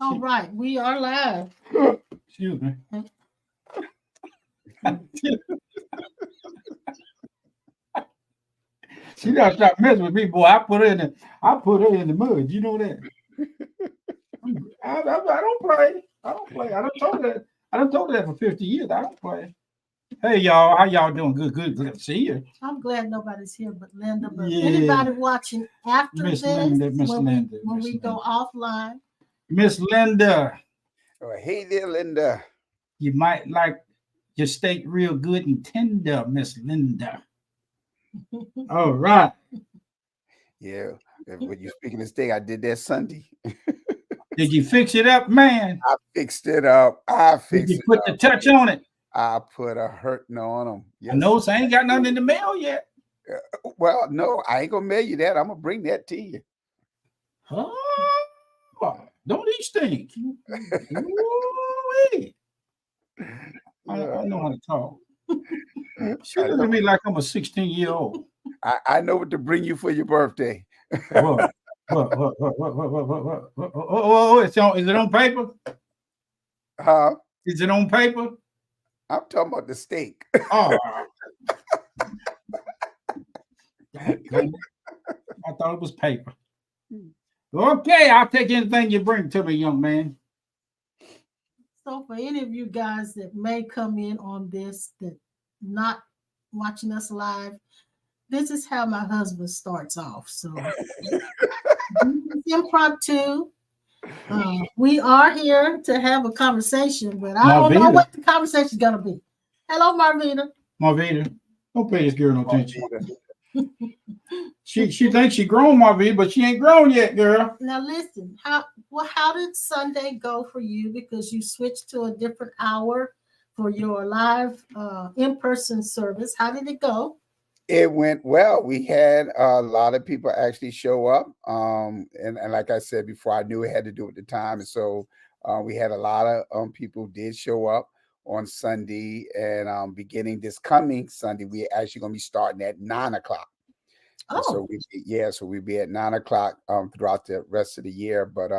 All right, we are live. Excuse me. She gotta stop messing with me, boy. I put her in the mud. You know that. I don't play. I don't play. I done told her that for 50 years. I don't play. Hey y'all, how y'all doing? Good to see you. I'm glad nobody's here but Linda. But anybody watching after Miss this, Linda, when we go offline. Miss Linda. Oh, hey there, Linda. You might like your steak real good and tender, Miss Linda. All right. Yeah, when you speaking of steak, I did that Sunday. Did you fix it up, man? I fixed it up. Did you put the touch on it? I put a hurting on them. Yes. I know, so I ain't got nothing in the mail yet. Well, no, I ain't gonna mail you that. I'm gonna bring that to you. Oh, don't eat stink. I know how to talk. She looks at me like I'm a 16-year-old. I know what to bring you for your birthday. What? Oh, is it on paper? Huh? Is it on paper? I'm talking about the steak. Oh. I thought it was paper. Okay, I'll take anything you bring to me, young man. So for any of you guys that may come in on this, that not watching us live, this is how my husband starts off. So impromptu. We are here to have a conversation, but I don't know what the conversation is gonna be. Hello, Marvita. Marvita, don't pay this girl no attention. She thinks she grown, Marvita, but she ain't grown yet, girl. Now listen, how did Sunday go for you? Because you switched to a different hour for your live in-person service. How did it go? It went well. We had a lot of people actually show up. And like I said before, I knew it had to do with the time. And so we had a lot of people did show up on Sunday. And beginning this coming Sunday, we're actually going to be starting at 9 o'clock. Oh. So we'll be at 9 o'clock throughout the rest of the year. But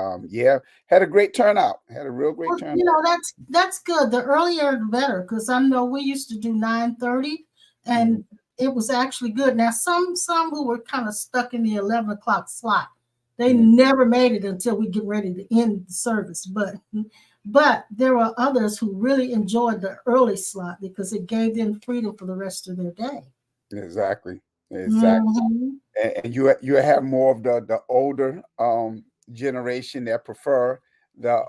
had a great turnout. Had a real great turnout. You know, that's good. The earlier the better, because I know we used to do 9:30 and it was actually good. Now, some who were kind of stuck in the 11 o'clock slot, they never made it until we get ready to end the service. But there were others who really enjoyed the early slot because it gave them freedom for the rest of their day. Exactly. And you have more of the older generation that prefer the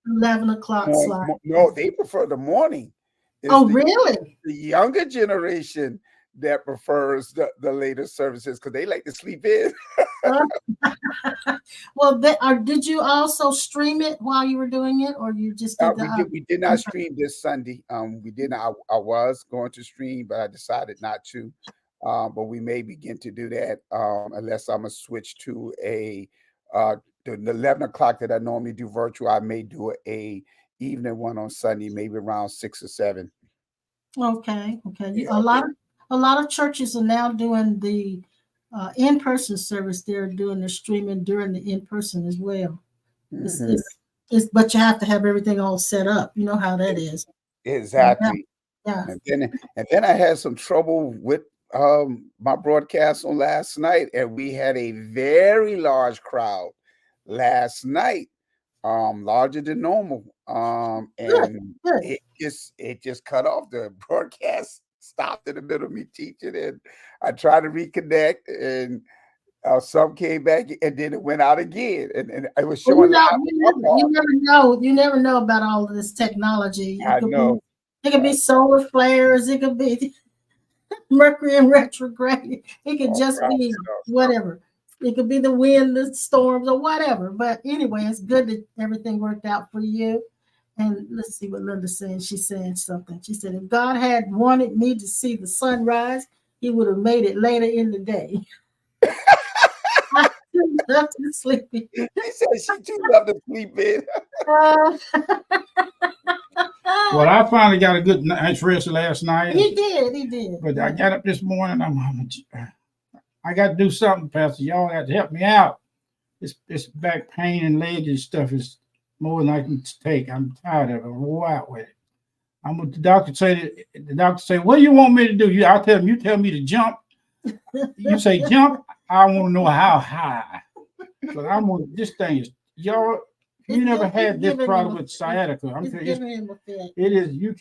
11 o'clock slot. No, they prefer the morning. Really? The younger generation that prefers the later services because they like to sleep in. Well, did you also stream it while you were doing it, or you just did we did not stream this Sunday. We didn't. I was going to stream, but I decided not to. But we may begin to do that unless I'm gonna switch to the 11 o'clock that I normally do virtual. I may do a evening one on Sunday, maybe around 6 or 7. Okay. A lot of churches are now doing the in-person service. They're doing the streaming during the in-person as well. But you have to have everything all set up. You know how that is. Exactly. Yeah. And then I had some trouble with my broadcast on last night, and we had a very large crowd last night, larger than normal. And it just cut off. The broadcast stopped in the middle of me teaching, and I tried to reconnect, and some came back, and then it went out again, and I was showing. You never know about all of this technology. I know. It could be solar flares. It could be Mercury in retrograde. It could just be whatever. It could be the wind, the storms, or whatever. But anyway, it's good that everything worked out for you. And let's see what Linda's saying. She's saying something. She said, if God had wanted me to see the sunrise, he would have made it later in the day. I'm too sleepy. She said she too loved to sleep in. Well, I finally got a good night's rest last night. He did. But I got up this morning. I got to do something, Pastor. Y'all have to help me out. It's back pain and legs and stuff is more than I can take. I'm tired of it. I'm wore out with it. The doctor say, what do you want me to do? I tell him, you tell me to jump. You say jump, I want to know how high. But this thing is, y'all, you never had this problem with sciatica. I'm telling you, it is, you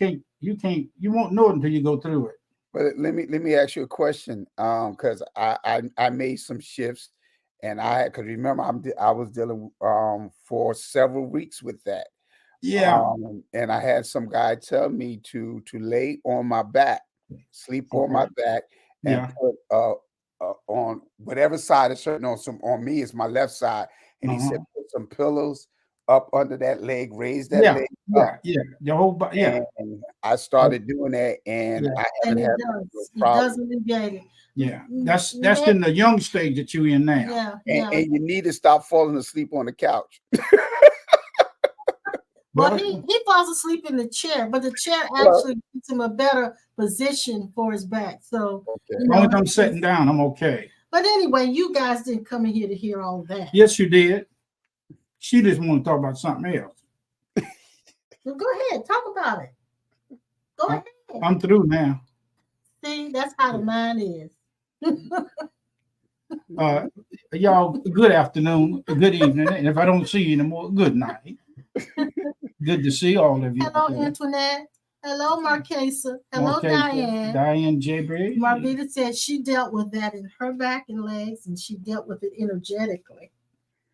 won't know it until you go through it. But let me ask you a question, because I made some shifts, and because remember I was dealing for several weeks with that. Yeah. And I had some guy tell me to lay on my back, sleep on my back, and put on whatever side is certain on me is my left side, and he said put some pillows up under that leg, raise that leg up. The whole body. Yeah, and I started doing that, and I haven't had no problem. Yeah, that's in the young stage that you're in now. And you need to stop falling asleep on the couch. Well, he falls asleep in the chair, but the chair actually gives him a better position for his back. So as long as I'm sitting down, I'm okay. But anyway, you guys didn't come in here to hear all that. Yes, you did. She just want to talk about something else. Well, go ahead, talk about it. Go ahead. I'm through now. See, that's how the mind is. Y'all, good afternoon, good evening, and if I don't see you anymore, good night. Good to see all of you. Hello, Antoinette. Hello, Marquesa. Hello, Diane. Diane J. Briggs. Marvita said she dealt with that in her back and legs, and she dealt with it energetically.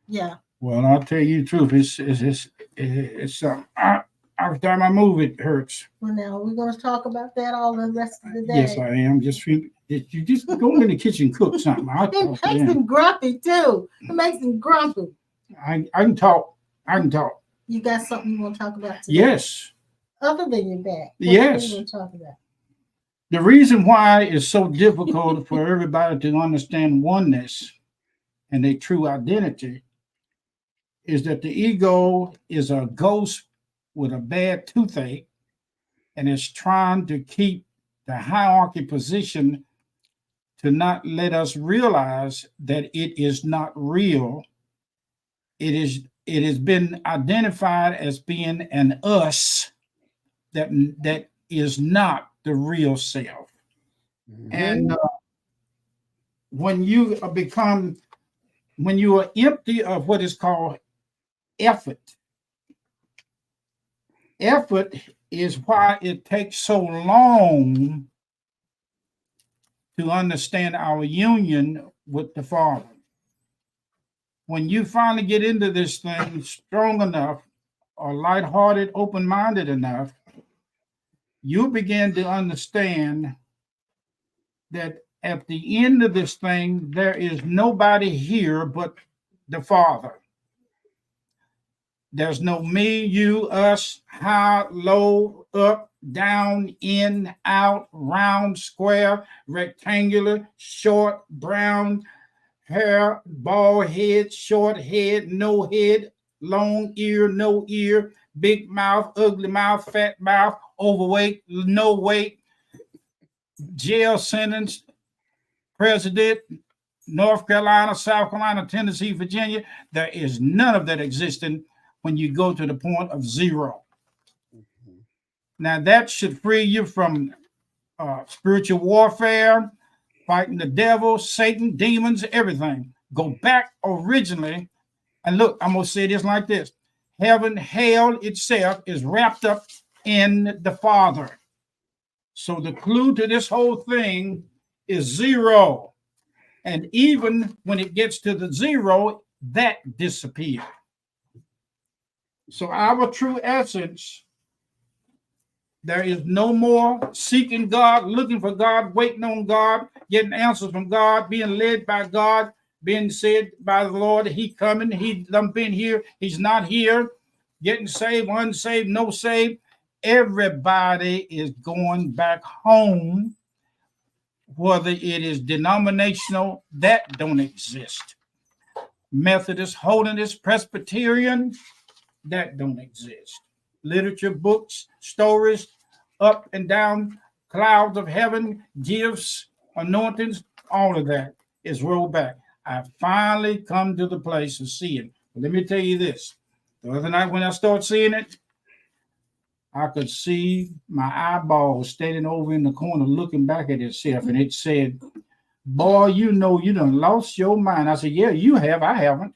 Yeah. Well, I'll tell you the truth. It's every time I move, it hurts. Well, now we're going to talk about that all the rest of the day. Yes, I am. You just go in the kitchen, cook something. It makes him grumpy too. It makes him grumpy. I can talk. You got something you want to talk about today? Yes. Other than your back. Yes. What do you want to talk about? The reason why it's so difficult for everybody to understand oneness and their true identity is that the ego is a ghost with a bad toothache and is trying to keep the hierarchy position to not let us realize that it is not real. It has been identified as being an us that is not the real self. Mm-hmm. And when you are empty of what is called effort is why it takes so long to understand our union with the Father. When you finally get into this thing strong enough or lighthearted, open-minded enough, you begin to understand that at the end of this thing, there is nobody here but the Father. There's no me, you, us, high, low, up, down, in, out, round, square, rectangular, short, brown, hair, bald head, short head, no head, long ear, no ear, big mouth, ugly mouth, fat mouth, overweight, no weight, jail sentence, president, North Carolina, South Carolina, Tennessee, Virginia. There is none of that existing when you go to the point of zero. Mm-hmm. Now that should free you from spiritual warfare, fighting the devil, Satan, demons, everything. Go back originally, and look, I'm going to say this like this. Heaven, hell itself is wrapped up in the Father. So the clue to this whole thing is zero. And even when it gets to the zero, that disappears. So our true essence, there is no more seeking God, looking for God, waiting on God, getting answers from God, being led by God, being said by the Lord that He coming, He done been here, He's not here, getting saved, unsaved, no saved. Everybody is going back home, whether it is denominational, that don't exist. Methodist, Holiness, Presbyterian, that don't exist. Literature, books, stories, up and down, clouds of heaven, gifts, anointings, all of that is rolled back. I finally come to the place of seeing. But let me tell you this. The other night when I started seeing it, I could see my eyeballs standing over in the corner looking back at itself, and it said, boy, you know you done lost your mind. I said, yeah, you have. I haven't.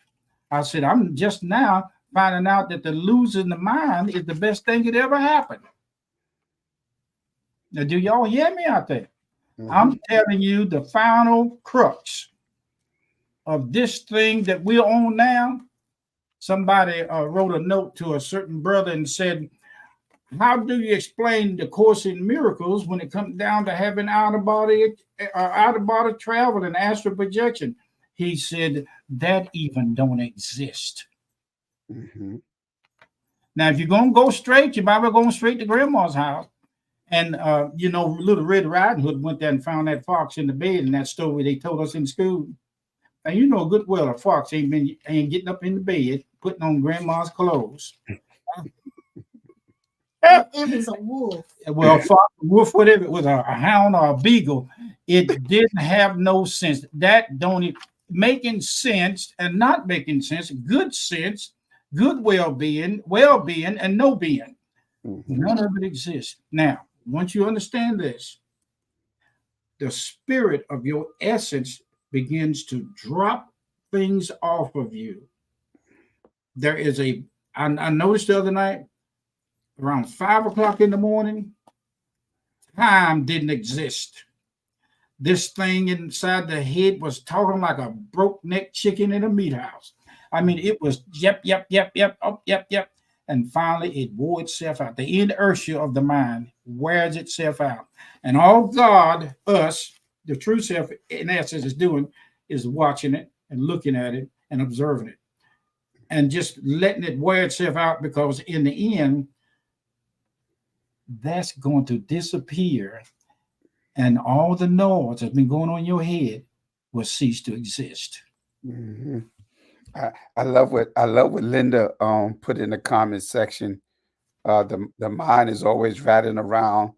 I said, I'm just now finding out that the losing the mind is the best thing that ever happened. Now, do y'all hear me out there? I'm telling you the final crux of this thing that we're on now. Somebody wrote a note to a certain brother and said, how do you explain the Course in Miracles when it comes down to having out of body travel and astral projection? He said that even don't exist. Now, if you're gonna go straight, you might be going straight to grandma's house. And Little Red Riding Hood went there and found that fox in the bed in that story they told us in school. And you know good well a fox ain't getting up in the bed putting on grandma's clothes. It was a wolf. Well, fox, wolf, whatever, it was a hound or a beagle. It didn't have no sense. That don't making sense and not making sense. Good sense, good well-being, and no being. None of it exists. Now, once you understand this, the spirit of your essence begins to drop things off of you. There is I noticed the other night, around 5 o'clock in the morning, time didn't exist. This thing inside the head was talking like a broke neck chicken in a meat house. I mean, it was yep, oh, yep. And finally, it wore itself out. The inertia of the mind wears itself out. And all God, us, the true self, in essence, is doing is watching it and looking at it and observing it. And just letting it wear itself out, because in the end, that's going to disappear. And all the noise that's been going on in your head will cease to exist. I love what Linda put in the comment section. The mind is always ratting around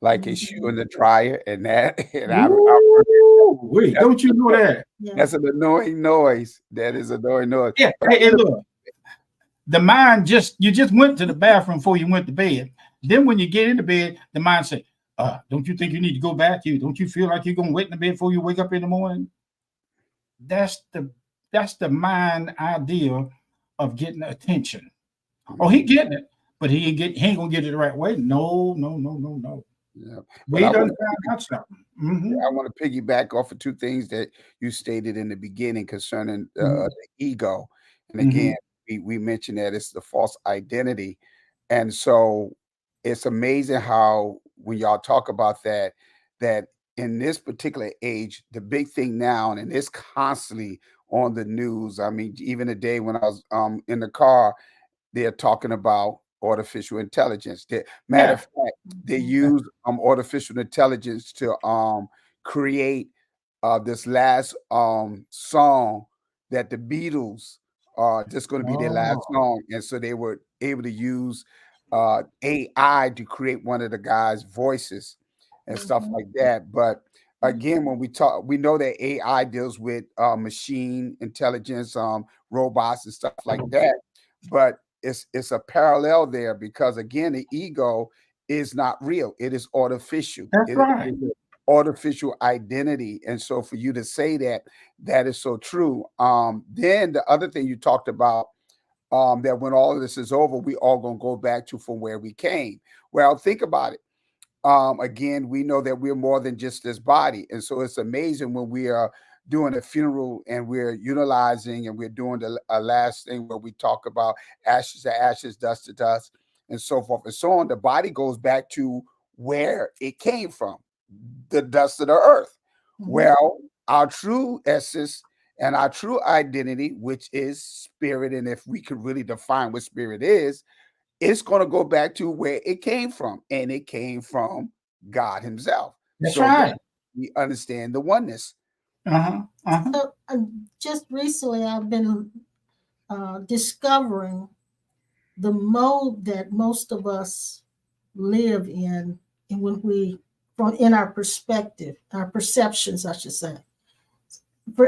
like a shoe in the dryer, and wait, don't you know that? That's an annoying noise. That is annoying noise. Yeah, hey, look, the mind you just went to the bathroom before you went to bed. Then when you get into bed, the mind says, don't you think you need to go back? Don't you feel like you're gonna wet in the bed before you wake up in the morning? That's the mind idea of getting attention. Oh, he getting it, but he ain't gonna get it the right way. No. Yeah. We done found out something. I want to piggyback off of two things that you stated in the beginning concerning the ego. And again, we mentioned that it's the false identity. And so it's amazing how when y'all talk about that in this particular age, the big thing now, and it's constantly on the news. I mean, even today when I was in the car, they're talking about artificial intelligence. Matter of fact, they use artificial intelligence to create this last song that the Beatles are just going to be their last song. And so they were able to use AI to create one of the guys' voices and stuff like that. But again, when we talk, we know that AI deals with machine intelligence, robots and stuff like that. But it's a parallel there, because again, the ego is not real. It is artificial. That's right. Artificial identity. And so for you to say that is so true. Then the other thing you talked about, that when all of this is over, we all gonna go back to from where we came. Well, think about it. Again, we know that we're more than just this body. And so it's amazing when we are doing a funeral and we're utilizing and we're doing the last thing where we talk about ashes to ashes, dust to dust, and so forth and so on. The body goes back to where it came from, the dust of the earth. Well, our true essence and our true identity, which is spirit, and if we could really define what spirit is, it's going to go back to where it came from, and it came from God himself. That's right. We understand the oneness. So, just recently, I've been discovering the mode that most of us live in, and when in our perspective, our perceptions, I should say.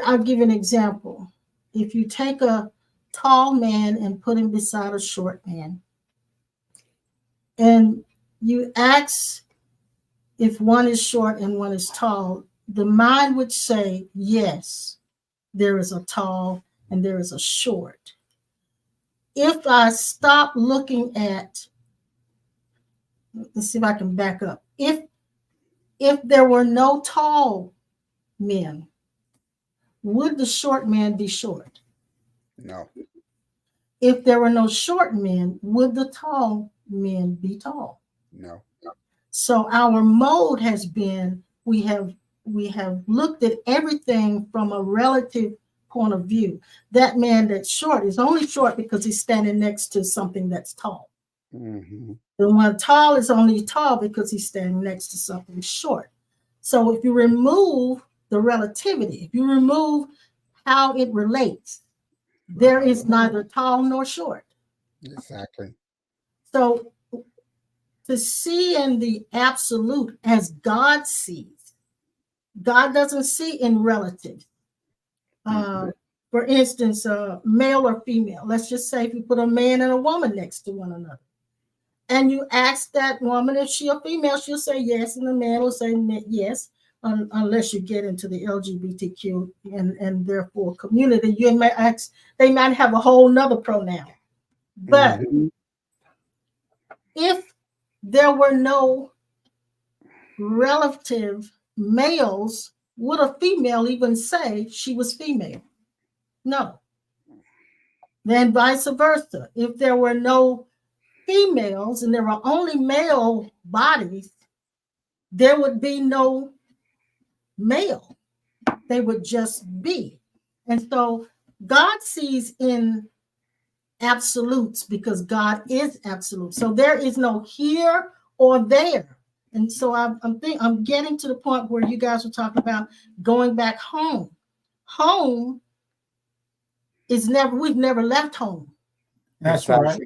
I'll give you an example. If you take a tall man and put him beside a short man, and you ask if one is short and one is tall, the mind would say, yes, there is a tall and there is a short. If I stop looking at, let's see if I can back up. If there were no tall men, would the short man be short? No. If there were no short men, would the tall men be tall? No. So our mode has been, we have looked at everything from a relative point of view. That man that's short is only short because he's standing next to something that's tall. Mm-hmm. The one tall is only tall because he's standing next to something short. So if you remove the relativity, if you remove how it relates, there is neither tall nor short. Exactly. So to see in the absolute as God sees, God doesn't see in relative. For instance, male or female. Let's just say if you put a man and a woman next to one another, and you ask that woman if she's a female, she'll say yes, and the man will say yes, unless you get into the LGBTQ and therefore community. You may ask, they might have a whole nother pronoun. But if there were no relative males, would a female even say she was female? No. Then vice versa. If there were no females and there were only male bodies, there would be no male. They would just be. And so God sees in absolutes because God is absolute. So there is no here or there. And so I'm getting to the point where you guys were talking about going back home. Home is we've never left home. That's right.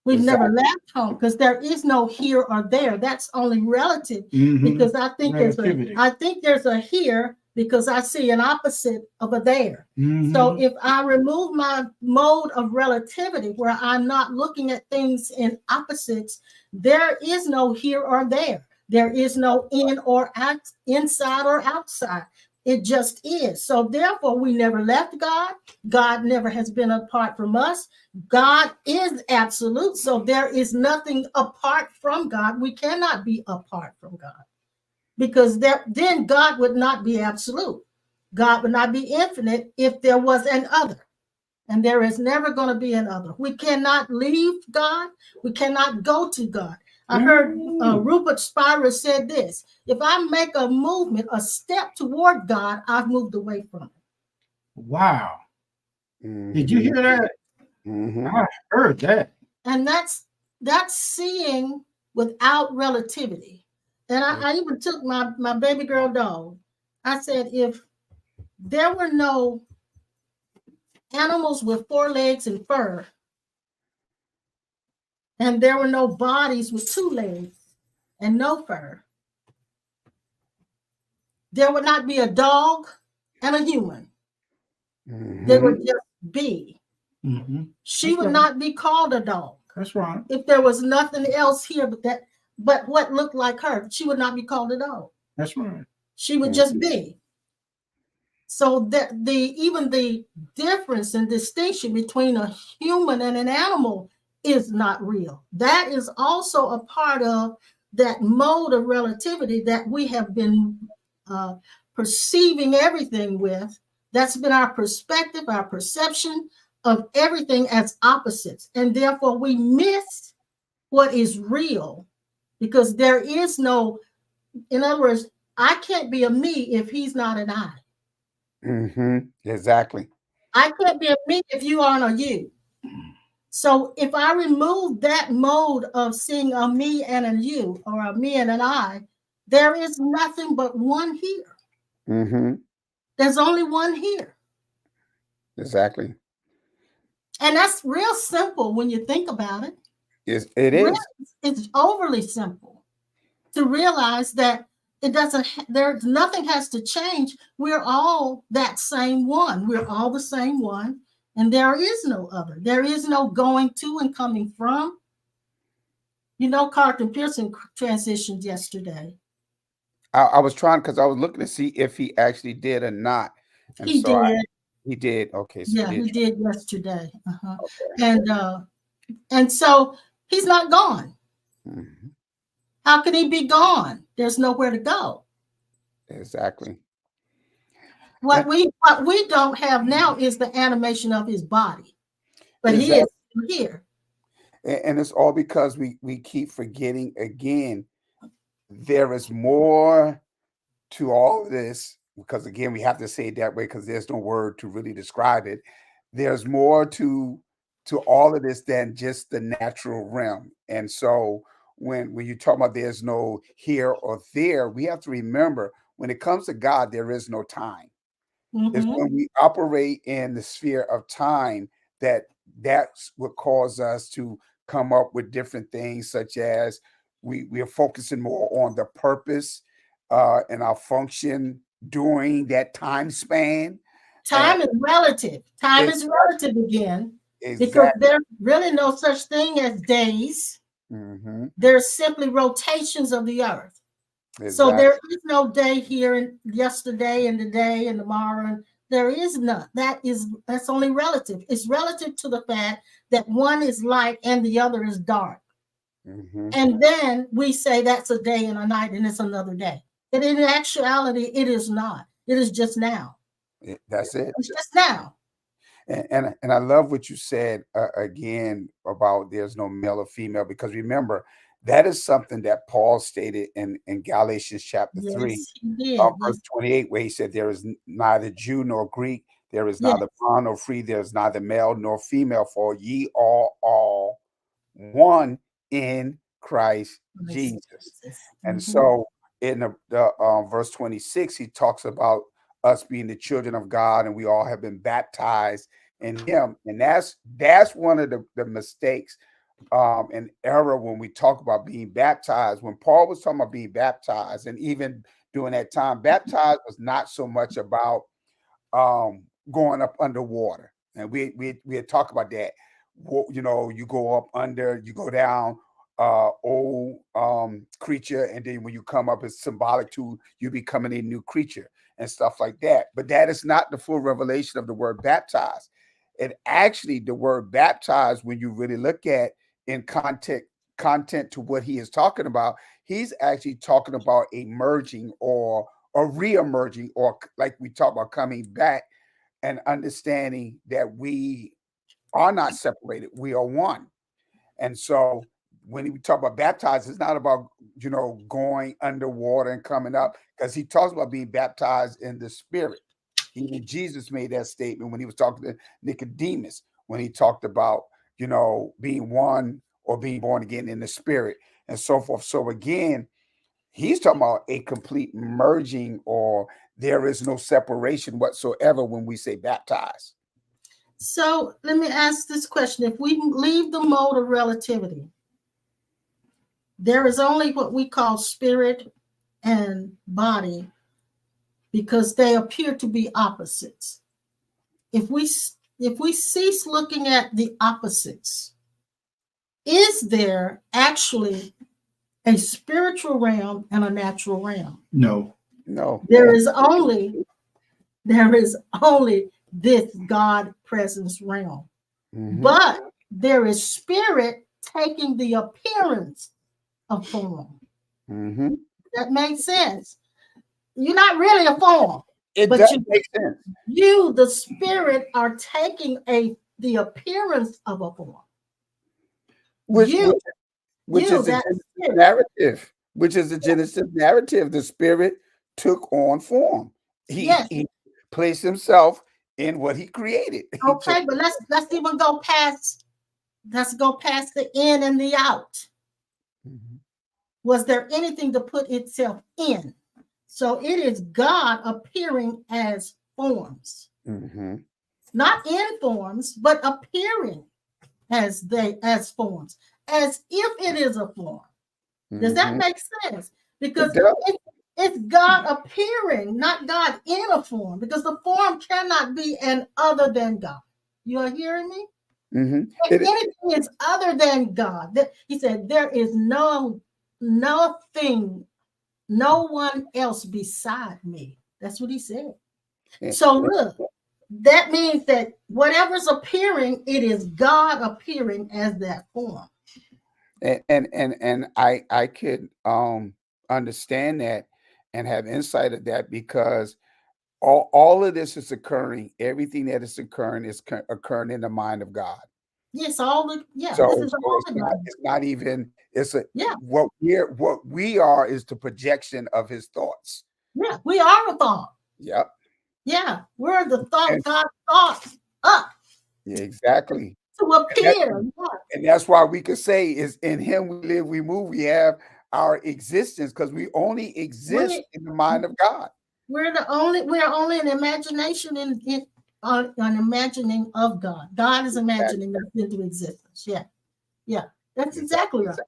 We've never left home because there is no here or there. That's only relative because I think there's a here because I see an opposite of a there. So if I remove my mode of relativity where I'm not looking at things in opposites, there is no here or there. There is no in or out, inside or outside. It just is. So therefore, we never left God. God never has been apart from us. God is absolute. So there is nothing apart from God. We cannot be apart from God because then God would not be absolute. God would not be infinite if there was an other. And there is never going to be an other. We cannot leave God. We cannot go to God. I heard Rupert Spira said this: if I make a movement, a step toward God, I've moved away from it. Wow. Did you hear that? I heard that. And that's seeing without relativity. And I even took my baby girl dog. I said, if there were no animals with 4 legs and fur, and there were no bodies with 2 legs and no fur, there would not be a dog and a human. They would just be. She would not be called a dog. That's right. If there was nothing else here but what looked like her, she would not be called a dog. That's right. She would just be. So that even the difference and distinction between a human and an animal is not real. That is also a part of that mode of relativity that we have been perceiving everything with. That's been our perspective, our perception of everything as opposites. And therefore we miss what is real because there is no, in other words, I can't be a me if he's not an I. Exactly. I can't be a me if you aren't a you. So if I remove that mode of seeing a me and a you, or a me and an I, there is nothing but one here. There's only one here. Exactly. And that's real simple when you think about it. It is. It's overly simple to realize that it doesn't, there's nothing has to change. We're all that same one. We're all the same one. And there is no other. There is no going to and coming from. You know, Carlton Pearson transitioned yesterday. I was trying because I was looking to see if he actually did or not. And He so did. he did. Okay. So Yeah, he he did. did yesterday. Okay. And so he's not gone. Mhm. How could he be gone? There's nowhere to go. Exactly. What we don't have now is the animation of his body, but he is here. And it's all because we keep forgetting again. There is more to all of this because again we have to say it that way because there's no word to really describe it. There's more to all of this than just the natural realm. And so when you talk about there's no here or there, we have to remember when it comes to God, there is no time. It's Mm-hmm. when we operate in the sphere of time that's what causes us to come up with different things, such as we are focusing more on the purpose and our function during that time span. And Time is relative. Time it's is relative again, because exactly. there's really no such thing as days. Hmm. There's simply rotations of the earth. So Exactly. there is no day here and yesterday and today and tomorrow. And there is none. That's only relative. It's relative to the fact that one is light and the other is dark. Hmm. And then we say that's a day and a night and it's another day. But in actuality, it is not. It is just now. That's it. It's just now. And I love what you said again about there's no male or female because remember that is something that Paul stated in Galatians chapter 3, Yes, he did. verse Yes, 28, where he said there is neither Jew nor Greek, there is yes. neither bond nor free, there is neither male nor female, for ye are all one in Christ Praise Jesus. Jesus. And Mhm. so in the verse 26, he talks about us being the children of God, and we all have been baptized in Him. And that's one of the mistakes and error when we talk about being baptized. When Paul was talking about being baptized, and even during that time, baptized was not so much about going up underwater, and we had talked about that. You know, you go up under, you go down, old creature, and then when you come up, it's symbolic to you becoming a new creature and stuff like that. But that is not the full revelation of the word baptized. And actually, the word baptized, when you really look at in content to what he is talking about, he's actually talking about a merging or re-emerging, or like we talk about coming back and understanding that we are not separated, we are one. And so when we talk about baptized, it's not about going underwater and coming up, because he talks about being baptized in the spirit. Even Jesus made that statement when he was talking to Nicodemus, when he talked about being one or being born again in the spirit and so forth. So again, he's talking about a complete merging, or there is no separation whatsoever when we say baptized. So let me ask this question. If we leave the mode of relativity, there is only what we call spirit and body, because they appear to be opposites. If we cease looking at the opposites, is there actually a spiritual realm and a natural realm? No. No. There is only this God presence realm. Mhm. But there is spirit taking the appearance of form. Mhm. That makes sense. You're not really a form, It but does make sense. you, the spirit, are taking the appearance of a form. Which You, which is the that Genesis spirit. narrative. Which is the Genesis narrative. The spirit took on form. Yes. He placed himself in what he created. He took. Okay, but let's even go past. Let's go past the in and the out. Mhm. Was there anything to put itself in? So it is God appearing as forms, Mhm. not in forms, but appearing as forms, as if it is a form. Does that Mhm. make sense? It Because does. It's God appearing, not God in a form, because the form cannot be an other than God. You are hearing me? Mm-hmm. If anything is other than God, he said, there is nothing, no one else beside me. That's what he said. So look, that means that whatever's appearing, it is God appearing as that form. And I could understand that and have insight of that, because all of this is occurring. Everything that is occurring is occurring in the mind of God. Yes, So, this is so all it's not even, it's a, yeah. what we are is the projection of his thoughts. Yeah, we are a thought. Yep. Yeah, we're the thought God thought up. Yeah, exactly. To appear. And that's why we could say is in him we live, we move, we have our existence, because we only exist in the mind of God. We're only an imagination in an imagining of God. God is imagining us into existence. Yeah. Yeah. That's exactly right.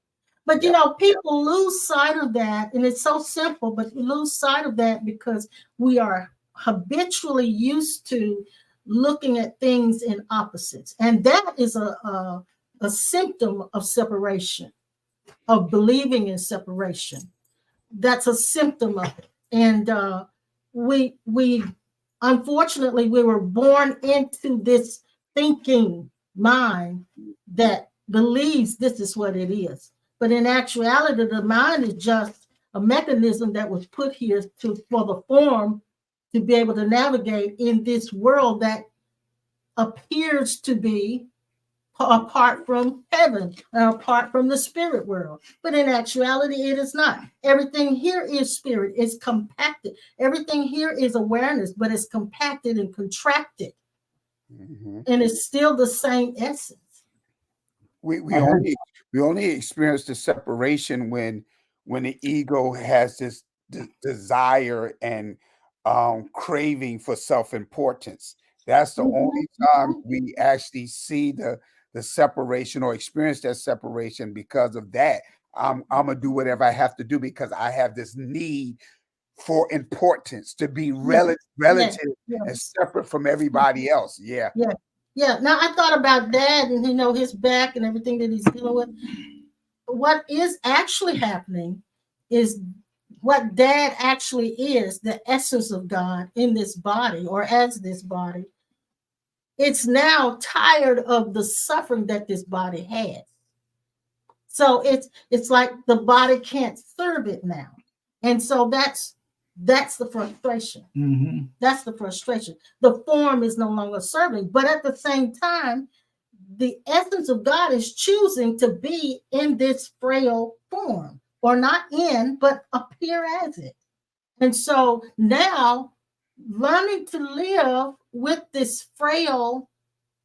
But you know, people lose sight of that, and it's so simple, but we lose sight of that because we are habitually used to looking at things in opposites. And that is a symptom of separation, of believing in separation. That's a symptom of it. And we unfortunately we were born into this thinking mind that believes this is what it is. But in actuality, the mind is just a mechanism that was put here for the form to be able to navigate in this world that appears to be apart from heaven, apart from the spirit world. But in actuality, it is not. Everything here is spirit. It's compacted. Everything here is awareness, but it's compacted and contracted. Mm-hmm. And it's still the same essence. We only experience the separation when the ego has this desire and craving for self-importance. That's the only time we actually see the separation or experience that separation. Because of that, I'm gonna do whatever I have to do because I have this need for importance, to be relative and separate from everybody else. Yeah. Now I thought about Dad and his back and everything that he's dealing with. What is actually happening is what Dad actually is, the essence of God in this body or as this body. It's now tired of the suffering that this body has. So it's like the body can't serve it now. And so that's the frustration. Mm-hmm. That's the frustration. The form is no longer serving, but at the same time, the essence of God is choosing to be in this frail form, or not in, but appear as it. And so now learning to live with this frail,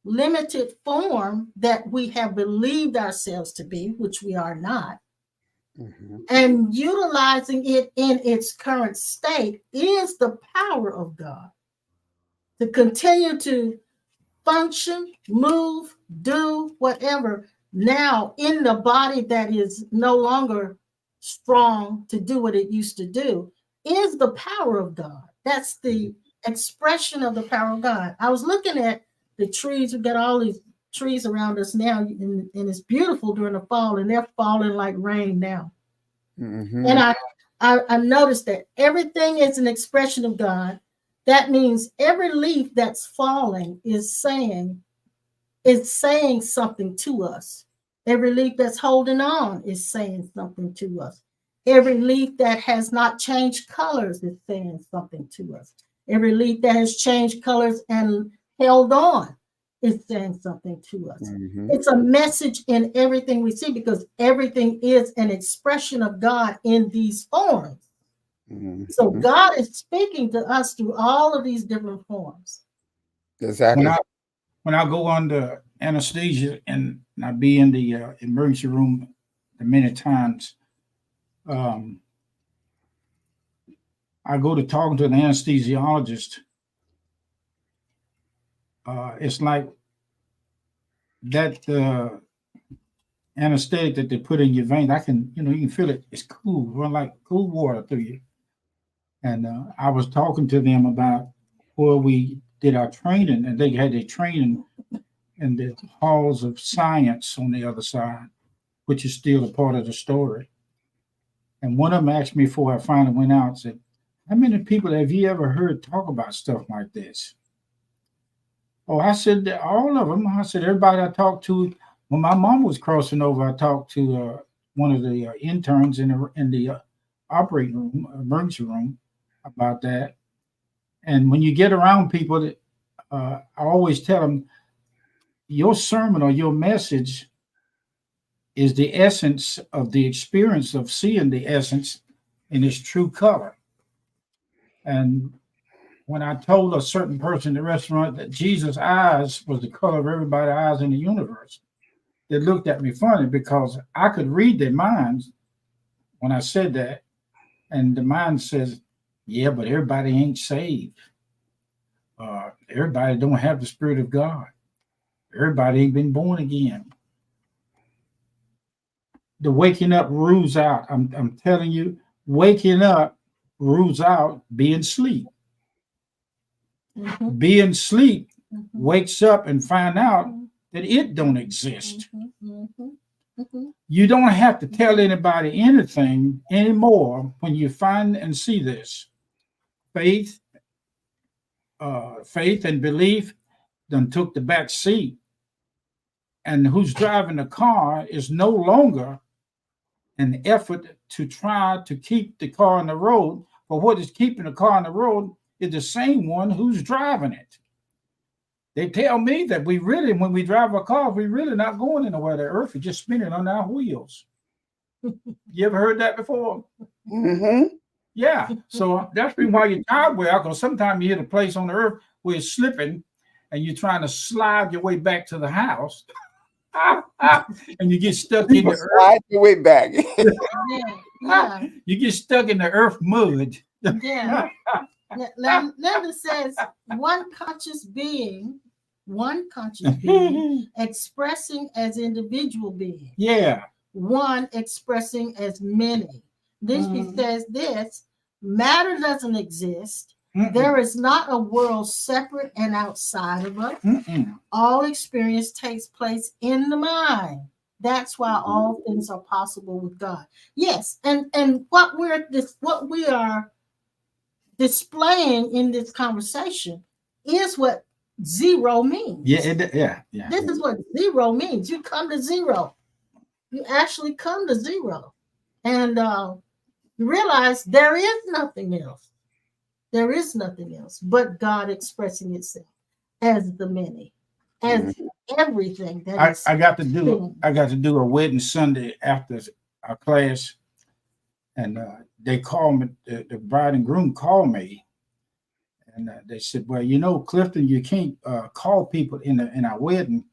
limited form that we have believed ourselves to be, which we are not, mm-hmm. and utilizing it in its current state is the power of God to continue to function, move, do whatever now in the body that is no longer strong to do what it used to do is the power of God. That's the expression of the power of God. I was looking at the trees. We've got all these trees around us now, and it's beautiful during the fall, and they're falling like rain now. Mm-hmm. And I noticed that everything is an expression of God. That means every leaf that's falling is saying something to us. Every leaf that's holding on is saying something to us. Every leaf that has not changed colors is saying something to us. Every leaf that has changed colors and held on is saying something to us. Mm-hmm. It's a message in everything we see, because everything is an expression of God in these forms. Mm-hmm. So God is speaking to us through all of these different forms. Exactly. When I go under anesthesia and I be in the emergency room many times, I go to talking to an anesthesiologist. It's like that anesthetic that they put in your veins. I can, you can feel it. It's cool, run like cool water through you. And I was talking to them about where we did our training, and they had their training in the halls of science on the other side, which is still a part of the story. And one of them asked me before I finally went out, said, "How many people have you ever heard talk about stuff like this?" Oh, I said, "All of them." I said, "Everybody I talked to, when my mom was crossing over, I talked to one of the interns in the operating room, emergency room, about that." And when you get around people, that I always tell them, your sermon or your message is the essence of the experience of seeing the essence in its true color. And when I told a certain person in the restaurant that Jesus' eyes was the color of everybody's eyes in the universe, they looked at me funny because I could read their minds when I said that. And the mind says, "Yeah, but everybody ain't saved. Everybody don't have the Spirit of God. Everybody ain't been born again." The waking up rules out. I'm telling you, waking up rules out being sleep. Mhm. Being sleep Mhm. wakes up and find out that it don't exist. Mhm. Mhm. You don't have to tell anybody anything anymore when you find and see this. Faith, faith and belief then took the back seat, and who's driving the car is no longer an effort to try to keep the car on the road. But what is keeping the car on the road is the same one who's driving it. They tell me that we really, when we drive a car, we really not going anywhere. The earth is just spinning on our wheels. You ever heard that before? Mm-hmm. Yeah. So that's the reason why your tire wear out, because sometimes you hit a place on the earth where it's slipping and you're trying to slide your way back to the house. And you get stuck in the earth. Slide your way back. Yeah. Yeah. You get stuck in the earth mud. Yeah. Leonard says one conscious being expressing as individual being, Yeah. one expressing as many. Then she says this: matter doesn't exist. There is not a world separate and outside of us. All experience takes place in the mind. That's why all things are possible with God. Yes, and what we are displaying in this conversation is what zero means. Yeah. This is what zero means. You come to zero. You actually come to zero. And you realize there is nothing else. There is nothing else but God expressing itself as the many, as everything that is. I got to do a wedding Sunday after our class, and they called me. The bride and groom called me, and they said, "Well, you know, Clifton, you can't call people in our wedding.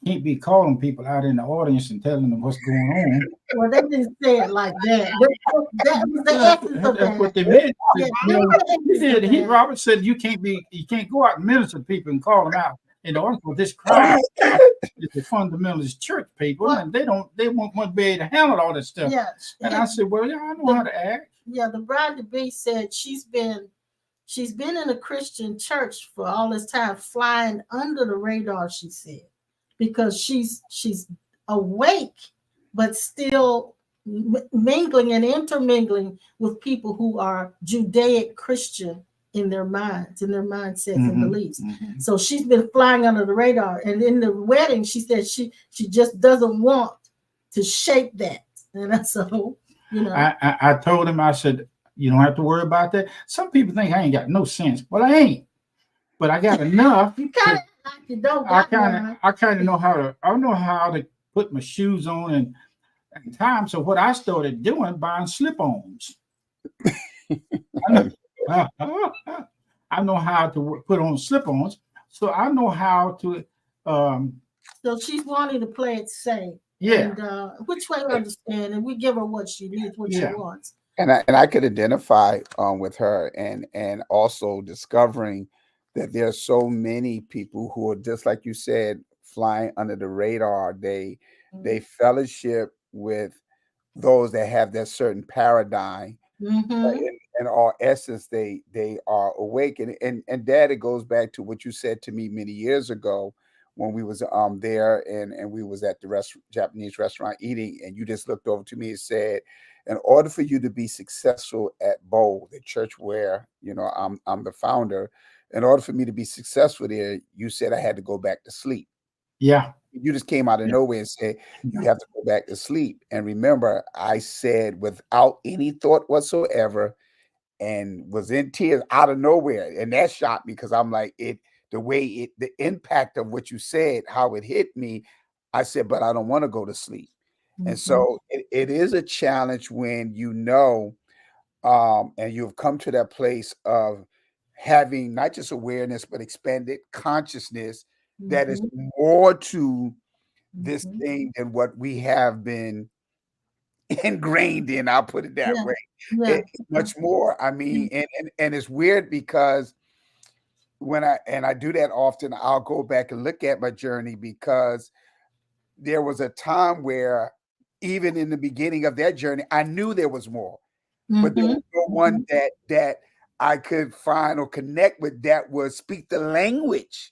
Can't be calling people out in the audience and telling them what's going on." Well, they didn't say it like that. That was the essence of That's what that. they meant. Yeah, You know, that was the he essence did. of He that. Robert said you can't go out and minister to people and call them out in the audience. Well, this crowd is the fundamentalist church people, Well, and they won't want to be able to handle all this stuff. yeah, And I said, "Well, yeah, I know how to act." yeah. The bride to be said she's been in a Christian church for all this time, flying under the radar. She said because she's awake, but still mingling and intermingling with people who are Judaic Christian in their minds, in their mindsets and beliefs. So she's been flying under the radar. And in the wedding, she said she just doesn't want to shake that. And so, you know. I told him, I said, "You don't have to worry about that. Some people think I ain't got no sense. Well, I ain't, but I got enough. You kind of like you don't got none. I kind of know how to put my shoes on and time. So what I started doing, buying slip-ons. I know how to put on slip-ons, so I know how to. So she's wanting to play it safe. Yeah. And which way I understand, and we give her what she needs, what she wants. And I could identify with her and also discovering that there are so many people who are just like you said, flying under the radar. They fellowship with those that have that certain paradigm. Mm-hmm. in all essence, they are awake. And Dad, it goes back to what you said to me many years ago when we was there and we was at the Japanese restaurant eating, and you just looked over to me and said, in order for you to be successful at Bowl, the church where I'm the founder, in order for me to be successful there, you said I had to go back to sleep. Yeah. You just came out of nowhere and said you have to go back to sleep. And remember, I said without any thought whatsoever, and was in tears out of nowhere. And that shocked me because I'm like, the impact of what you said, how it hit me. I said, but I don't want to go to sleep. And so it is a challenge when and you've come to that place of having not just awareness, but expanded consciousness that is more to this thing than what we have been ingrained in. I'll put it that way. It's much more. I mean, and it's weird because when I do that often, I'll go back and look at my journey, because there was a time where even in the beginning of that journey, I knew there was more, but there was no one that I could find or connect with that would speak the language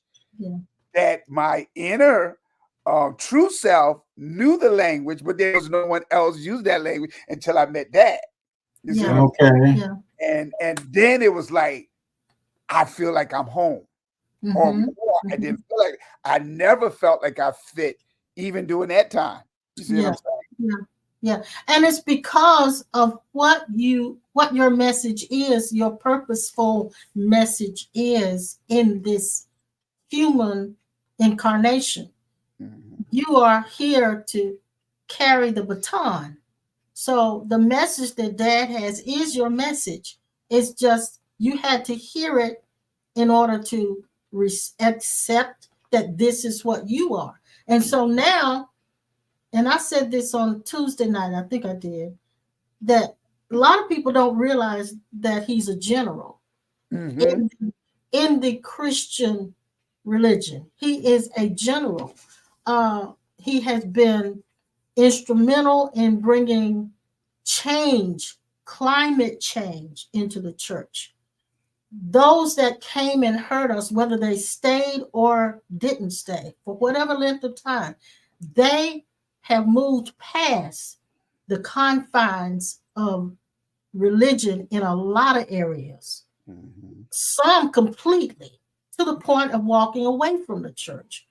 that my inner true self knew the language, but there was no one else used that language until I met Dad. You see what I'm saying? And then it was like, I feel like I'm home. Or more. I didn't feel like, I never felt like I fit even during that time. You see what I'm saying? Yeah. And it's because of what your message is, your purposeful message is in this human incarnation. You are here to carry the baton. So the message that Dad has is your message. It's just you had to hear it in order to accept that this is what you are. And so now, and I said this on Tuesday night, I think I did, that a lot of people don't realize that he's a general in the Christian religion. He is a general. He has been instrumental in bringing change, climate change into the church. Those that came and heard us, whether they stayed or didn't stay, for whatever length of time, they have moved past the confines of religion in a lot of areas. Some completely, to the point of walking away from the church.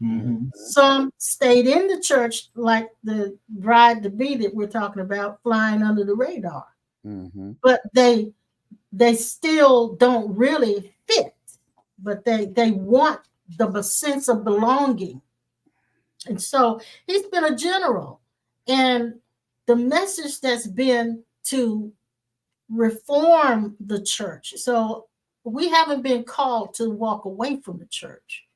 Some stayed in the church, like the bride to be that we're talking about, flying under the radar. But they still don't really fit, but they want the sense of belonging. And so he's been a general. And the message that's been to reform the church. So we haven't been called to walk away from the church.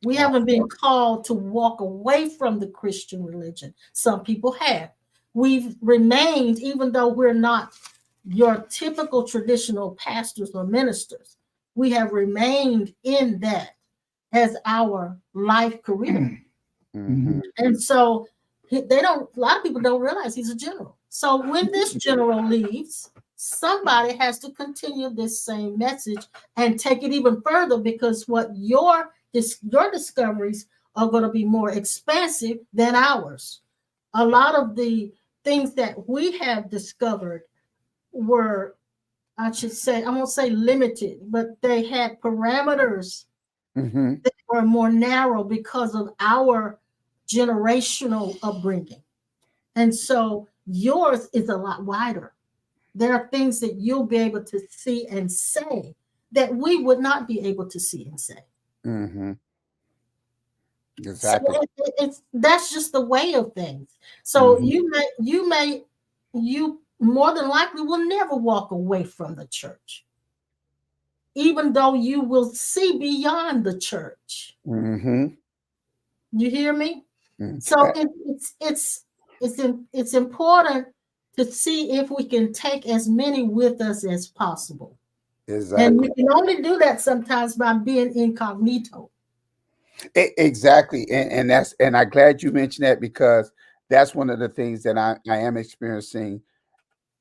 We haven't been called to walk away from the Christian religion. Some people have. We've remained, even though we're not your typical traditional pastors or ministers, we have remained in that as our life career. And so a lot of people don't realize he's a general. So when this general leaves, somebody has to continue this same message and take it even further, because what your discoveries are going to be more expansive than ours. A lot of the things that we have discovered were, I won't say limited, but they had parameters that were more narrow because of our generational upbringing. And so yours is a lot wider. There are things that you'll be able to see and say that we would not be able to see and say. Exactly. So that's just the way of things. So you more than likely will never walk away from the church, even though you will see beyond the church. You hear me? So it's important to see if we can take as many with us as possible. Exactly. And we can only do that sometimes by being incognito. Exactly. And I'm glad you mentioned that, because that's one of the things that I am experiencing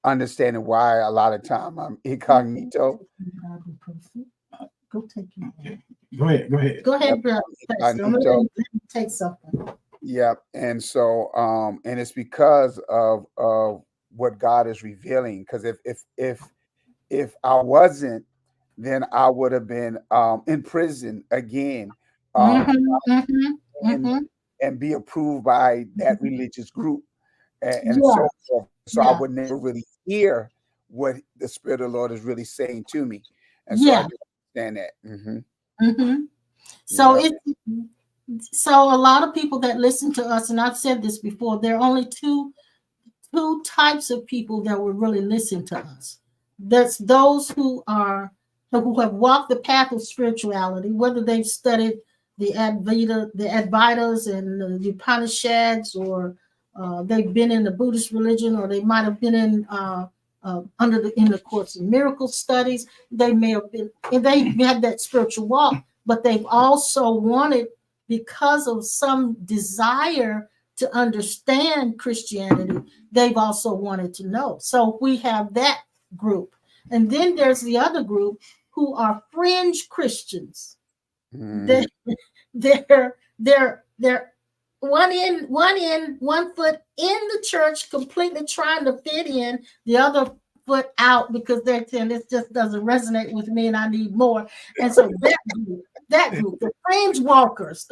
understanding why a lot of time I'm incognito. Go take it. Go ahead. Go ahead. Go ahead, brother. Let me take something. Yeah, and so and it's because of what God is revealing. Because if I wasn't, then I would have been in prison again, um, and and be approved by that religious group, and Yeah, so forth. So I yeah, would never really hear what the Spirit of the Lord is really saying to me, and so I yeah. do understand that. So Yeah. it so a lot of people that listen to us, and I've said this before, there are only two types of people that will really listen to us. That's those who have walked the path of spirituality, whether they've studied the Advaitas and the Upanishads, or they've been in the Buddhist religion, or they might have been in the Course in Miracle studies. They may have been, and they had that spiritual walk, but they've also wanted, because of some desire to understand Christianity, they've also wanted to know. So we have that group. And then there's the other group who are fringe Christians. They, they're one foot in the church, completely trying to fit in, the other foot out because they're saying this just doesn't resonate with me and I need more. And so that group, the fringe walkers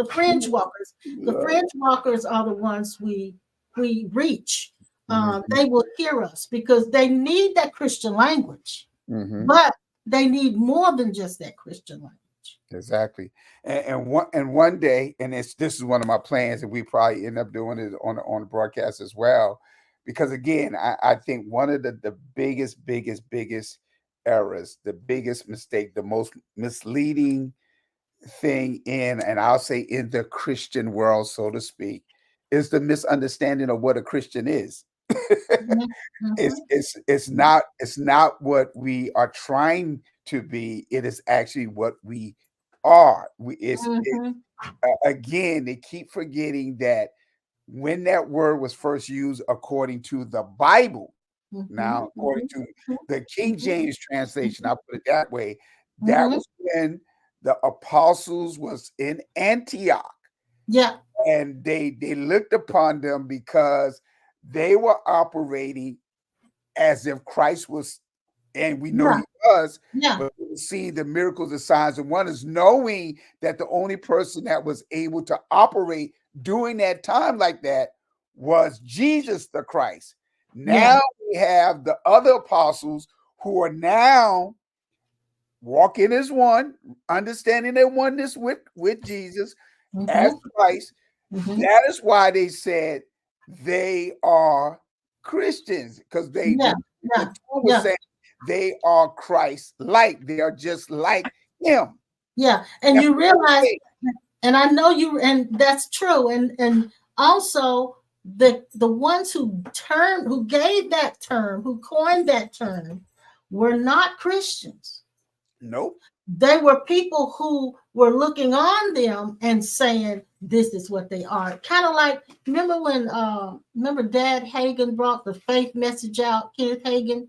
are the ones we reach. They will hear us because they need that Christian language, but they need more than just that Christian language. Exactly. And one day, and this is one of my plans, and we probably end up doing it on the broadcast as well, because again, I think one of the biggest errors, the biggest mistake, the most misleading thing in, and I'll say in the Christian world, so to speak, is the misunderstanding of what a Christian is. It's not what we are trying to be. It is actually what we are. Again, they keep forgetting that when that word was first used according to the Bible, now according to the King James translation, I'll put it that way, that was when the apostles was in Antioch. Yeah. And they looked upon them because they were operating as if Christ was, and we know he was, but seeing the miracles, the signs, and wonders, knowing that the only person that was able to operate during that time like that was Jesus the Christ. Now we have the other apostles who are now walking as one, understanding their oneness with Jesus as Christ. That is why they said they are Christians, because the tongue was saying they are Christ-like. They are just like him. Yeah, and That's you realize, and I know you, and that's true, and also the ones who gave that term, who coined that term, were not Christians. Nope. They were people who were looking on them and saying, this is what they are. Kind of like, remember Dad Hagin brought the faith message out, Kenneth Hagin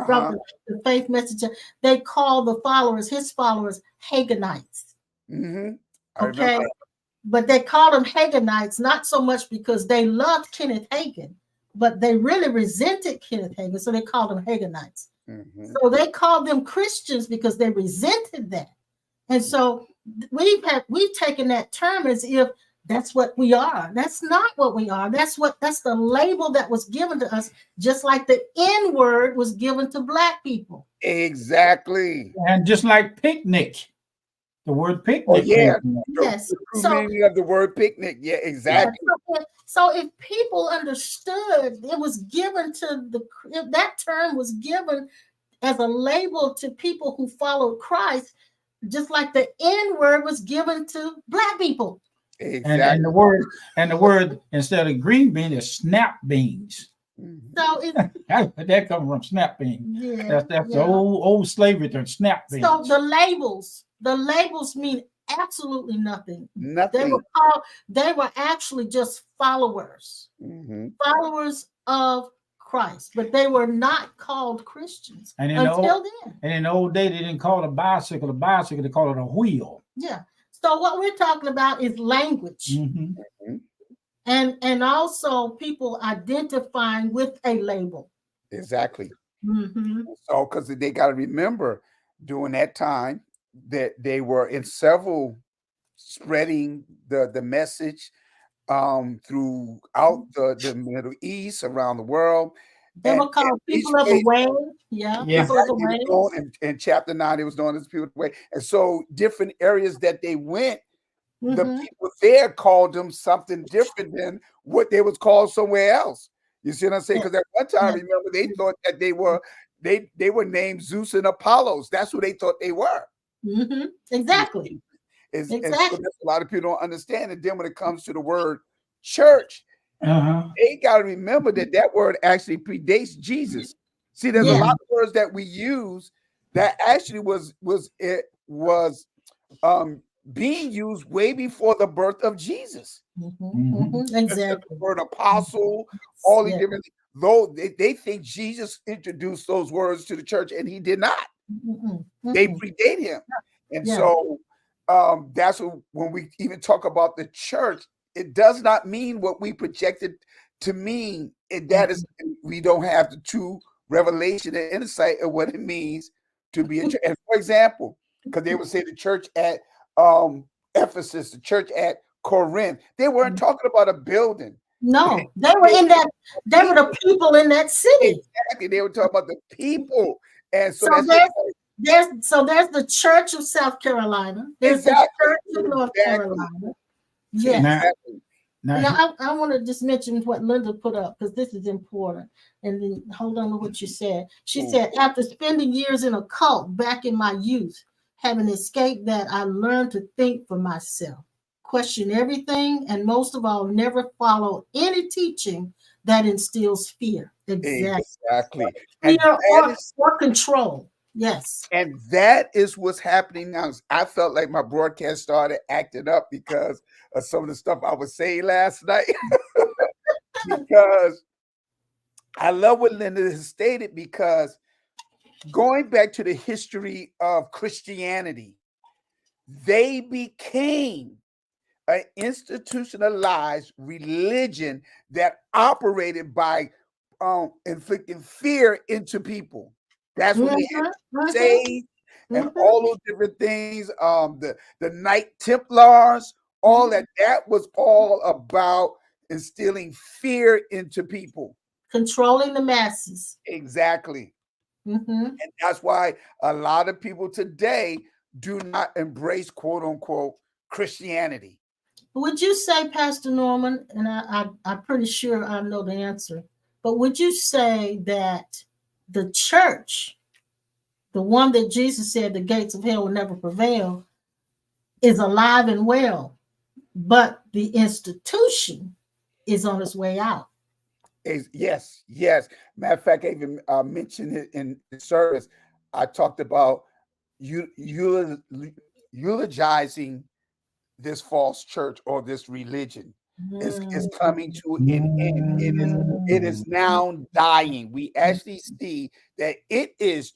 brought the faith message out. They called his followers, Haganites. Okay. But they called them Haganites, not so much because they loved Kenneth Hagin, but they really resented Kenneth Hagin, so they called them Haganites. So they called them Christians because they resented that. And so we've taken that term as if that's what we are. That's not what we are. That's the label that was given to us, just like the N word was given to Black people. Exactly. And just like picnic, the word picnic. Oh, yeah. Yes. The meaning of the word picnic. Yeah, exactly. So if people understood, it was given that term was given as a label to people who followed Christ, just like the N word was given to Black people. Exactly. And the word instead of green bean is snap beans. So that comes from snap beans. Yeah, that's the old slavery term, snap beans. So the labels mean absolutely nothing. Nothing. They were actually just followers. Followers of Christ, but they were not called Christians And until then. And in the old day, they didn't call it a bicycle, they call it a wheel. Yeah. So what we're talking about is language. Mm-hmm. And also people identifying with a label. Exactly. Mm-hmm. So, because they got to remember during that time that they were in several spreading the message throughout the Middle East, around the world. They were called people of the way. Yeah, people of the way. In chapter 9, it was known as people of the way. And so different areas that they went, the people there called them something different than what they was called somewhere else. You see what I'm saying? Because at one time, remember, they thought that they were named Zeus and Apollos. That's who they thought they were. Exactly. And so that's a lot of people don't understand. And then when it comes to the word church, they got to remember that word actually predates Jesus. See, there's a lot of words that we use that actually was being used way before the birth of Jesus. Exactly. The word apostle, all these different things. Though they think Jesus introduced those words to the church, and he did not. They predate him. And so that's when we even talk about the church, it does not mean what we projected to mean. That is, we don't have the true revelation and insight of what it means to be a church. And for example, because they would say the church at Ephesus, the church at Corinth, they weren't talking about a building. No, they were in that. They were the people in that city. Exactly, they were talking about the people. And so there's the Church of South Carolina. There's the Church of North Carolina. Yes. Now I want to just mention what Linda put up because this is important. And then hold on to what you said. She said, after spending years in a cult back in my youth, having escaped that, I learned to think for myself, question everything, and most of all, never follow any teaching that instills fear. Exactly. Fear or control. Yes. And that is what's happening now. I felt like my broadcast started acting up because of some of the stuff I was saying last night. Because I love what Linda has stated, because going back to the history of Christianity, they became an institutionalized religion that operated by inflicting fear into people. That's what they had to say, and all those different things. The Knight Templars, all that was all about instilling fear into people, controlling the masses. Exactly. And that's why a lot of people today do not embrace, quote unquote, Christianity. Would you say, Pastor Norman, and I'm pretty sure I know the answer, but would you say that the church, the one that Jesus said the gates of hell will never prevail, is alive and well, but the institution is on its way out? Yes. Matter of fact, I even mentioned it in the service. I talked about eulogizing this false church or this religion. Is coming to an end. It is now dying. We actually see that it is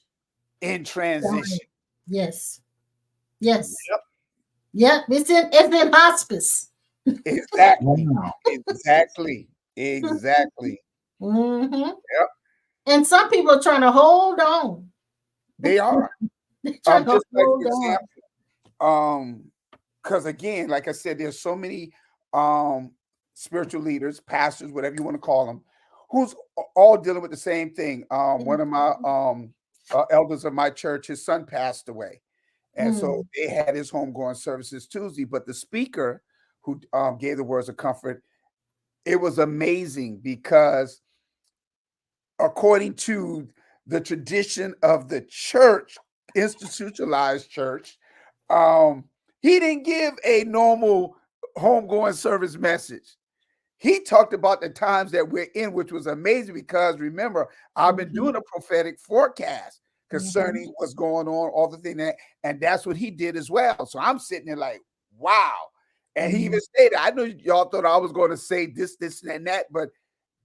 in transition. Yes. Yep. It's in hospice. Exactly. Yep. And some people are trying to hold on. They are. Just like example, because again, like I said, there's so many spiritual leaders, pastors, whatever you want to call them, who's all dealing with the same thing. One of my elders of my church, his son passed away, and so they had his homegoing services Tuesday. But the speaker who gave the words of comfort, it was amazing, because according to the tradition of the church, institutionalized church, he didn't give a normal homegoing service message. He talked about the times that we're in, which was amazing, because remember, I've been doing a prophetic forecast concerning what's going on, all the thing and that's what he did as well. So I'm sitting there like, wow. And he even stated, I know y'all thought I was going to say this, and that, but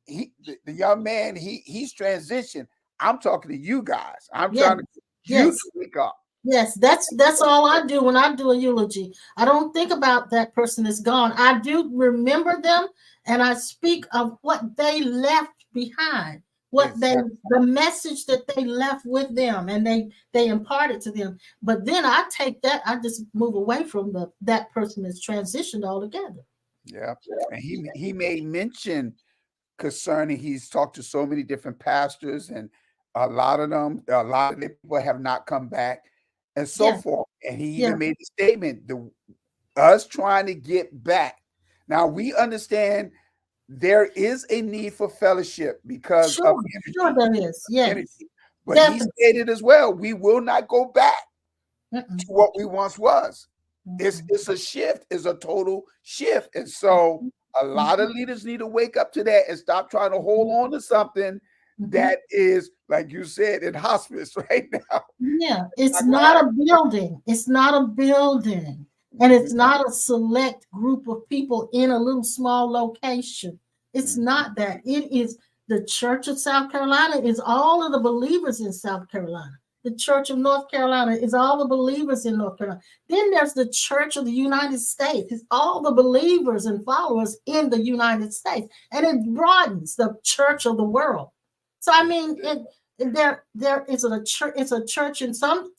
the young man, he's transitioned. I'm talking to you guys. I'm Yes. trying to get you to wake up. Yes, that's all I do when I do a eulogy. I don't think about that person is gone. I do remember them, and I speak of what they left behind, the message that they left with them, and they imparted to them. But then I take that, I just move away from that person that's transitioned altogether. Yeah, and he made mention concerning he's talked to so many different pastors, and a lot of the people have not come back, and so forth. And he even made a statement: us trying to get back. Now we understand there is a need for fellowship because of energy. Sure, there is. Yes. Energy. But he stated as well, we will not go back to what we once was. It's a shift, it's a total shift. And so a lot of leaders need to wake up to that and stop trying to hold on to something that is, like you said, in hospice right now. Yeah, it's not a building. It's not a building. And it's not a select group of people in a little small location. It's not that. It is the Church of South Carolina is all of the believers in South Carolina. The Church of North Carolina is all the believers in North Carolina. Then there's the Church of the United States. It's all the believers and followers in the United States. And it broadens the church of the world. So, I mean, there is a church. It's a church, and some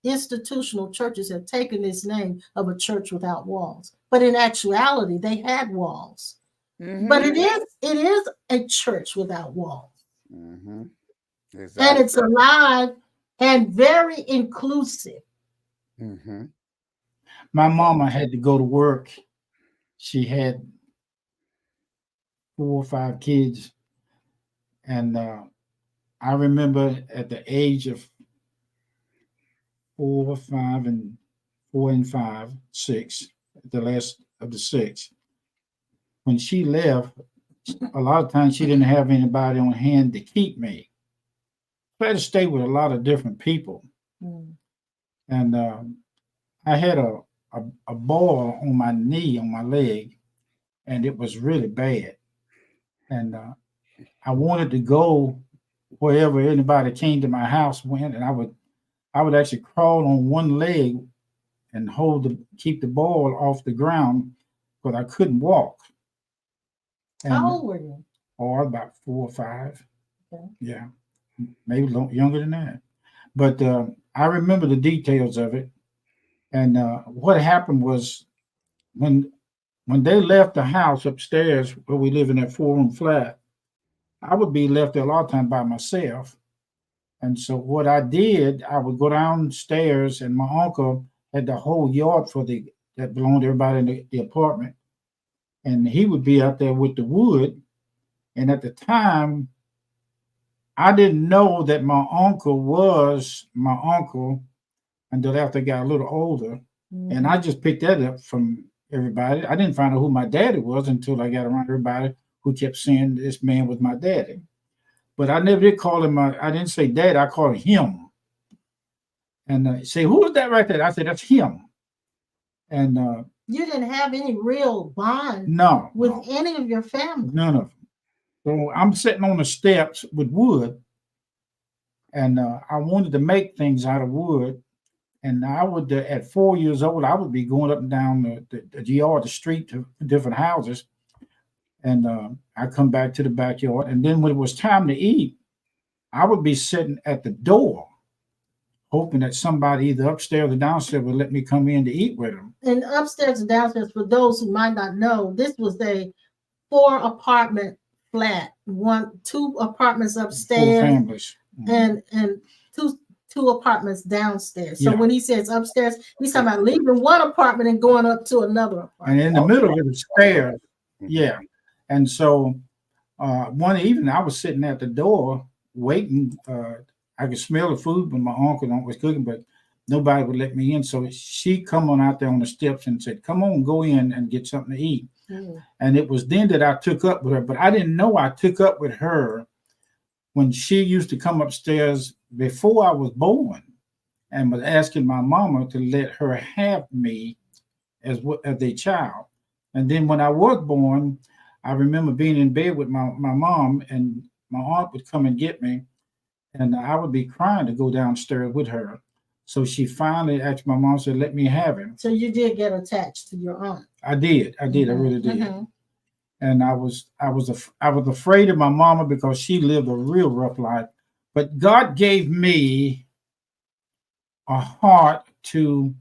institutional churches have taken this name of a church without walls, but in actuality, they had walls. But it is a church without walls, exactly. And it's alive and very inclusive. My mama had to go to work. She had 4 or 5 kids, and I remember at the age of 4, 5, and 4 and 5, 6, the last of the 6. When she left, a lot of times she didn't have anybody on hand to keep me. So I had to stay with a lot of different people. And I had a boil on my knee, on my leg, and it was really bad. And I wanted to go wherever anybody came to my house went, and I would actually crawl on one leg and keep the ball off the ground because I couldn't walk. And, how old were you? Or about 4 or 5. Okay. Yeah, maybe younger than that. But I remember the details of it. And what happened was when they left the house upstairs where we live in that 4-room flat, I would be left there a lot of time by myself. And so what I did, I would go downstairs, and my uncle had the whole yard that belonged to everybody in the apartment. And he would be out there with the wood. And at the time, I didn't know that my uncle was my uncle until after I got a little older. And I just picked that up from everybody. I didn't find out who my daddy was until I got around everybody who kept saying this man was my daddy. But I never did call him I didn't say dad, I called him. And say, who is that right there? I said, that's him. And you didn't have any real bond with any of your family. None of them. So I'm sitting on the steps with wood, and I wanted to make things out of wood. And I would, at 4 years old, I would be going up and down the yard, the street to different houses. And I come back to the backyard. And then when it was time to eat, I would be sitting at the door, hoping that somebody either upstairs or downstairs would let me come in to eat with them. And upstairs and downstairs, for those who might not know, this was a 4-apartment flat, 2 apartments upstairs, 4 families, and two apartments downstairs. So when he says upstairs, he's talking about leaving one apartment and going up to another apartment. And in the middle of it was stairs. Yeah. And so one evening I was sitting at the door waiting. I could smell the food, but my uncle was cooking, but nobody would let me in. So she come on out there on the steps and said, come on, go in and get something to eat. And it was then that I took up with her, but I didn't know I took up with her when she used to come upstairs before I was born and was asking my mama to let her have me as a child. And then when I was born, I remember being in bed with my mom, and my aunt would come and get me, and I would be crying to go downstairs with her. So she finally asked my mom, said, "Let me have him." So you did get attached to your aunt. I did. I did. I Mhm, really did. mhm. And I was afraid of my mama because she lived a real rough life. But God gave me a heart to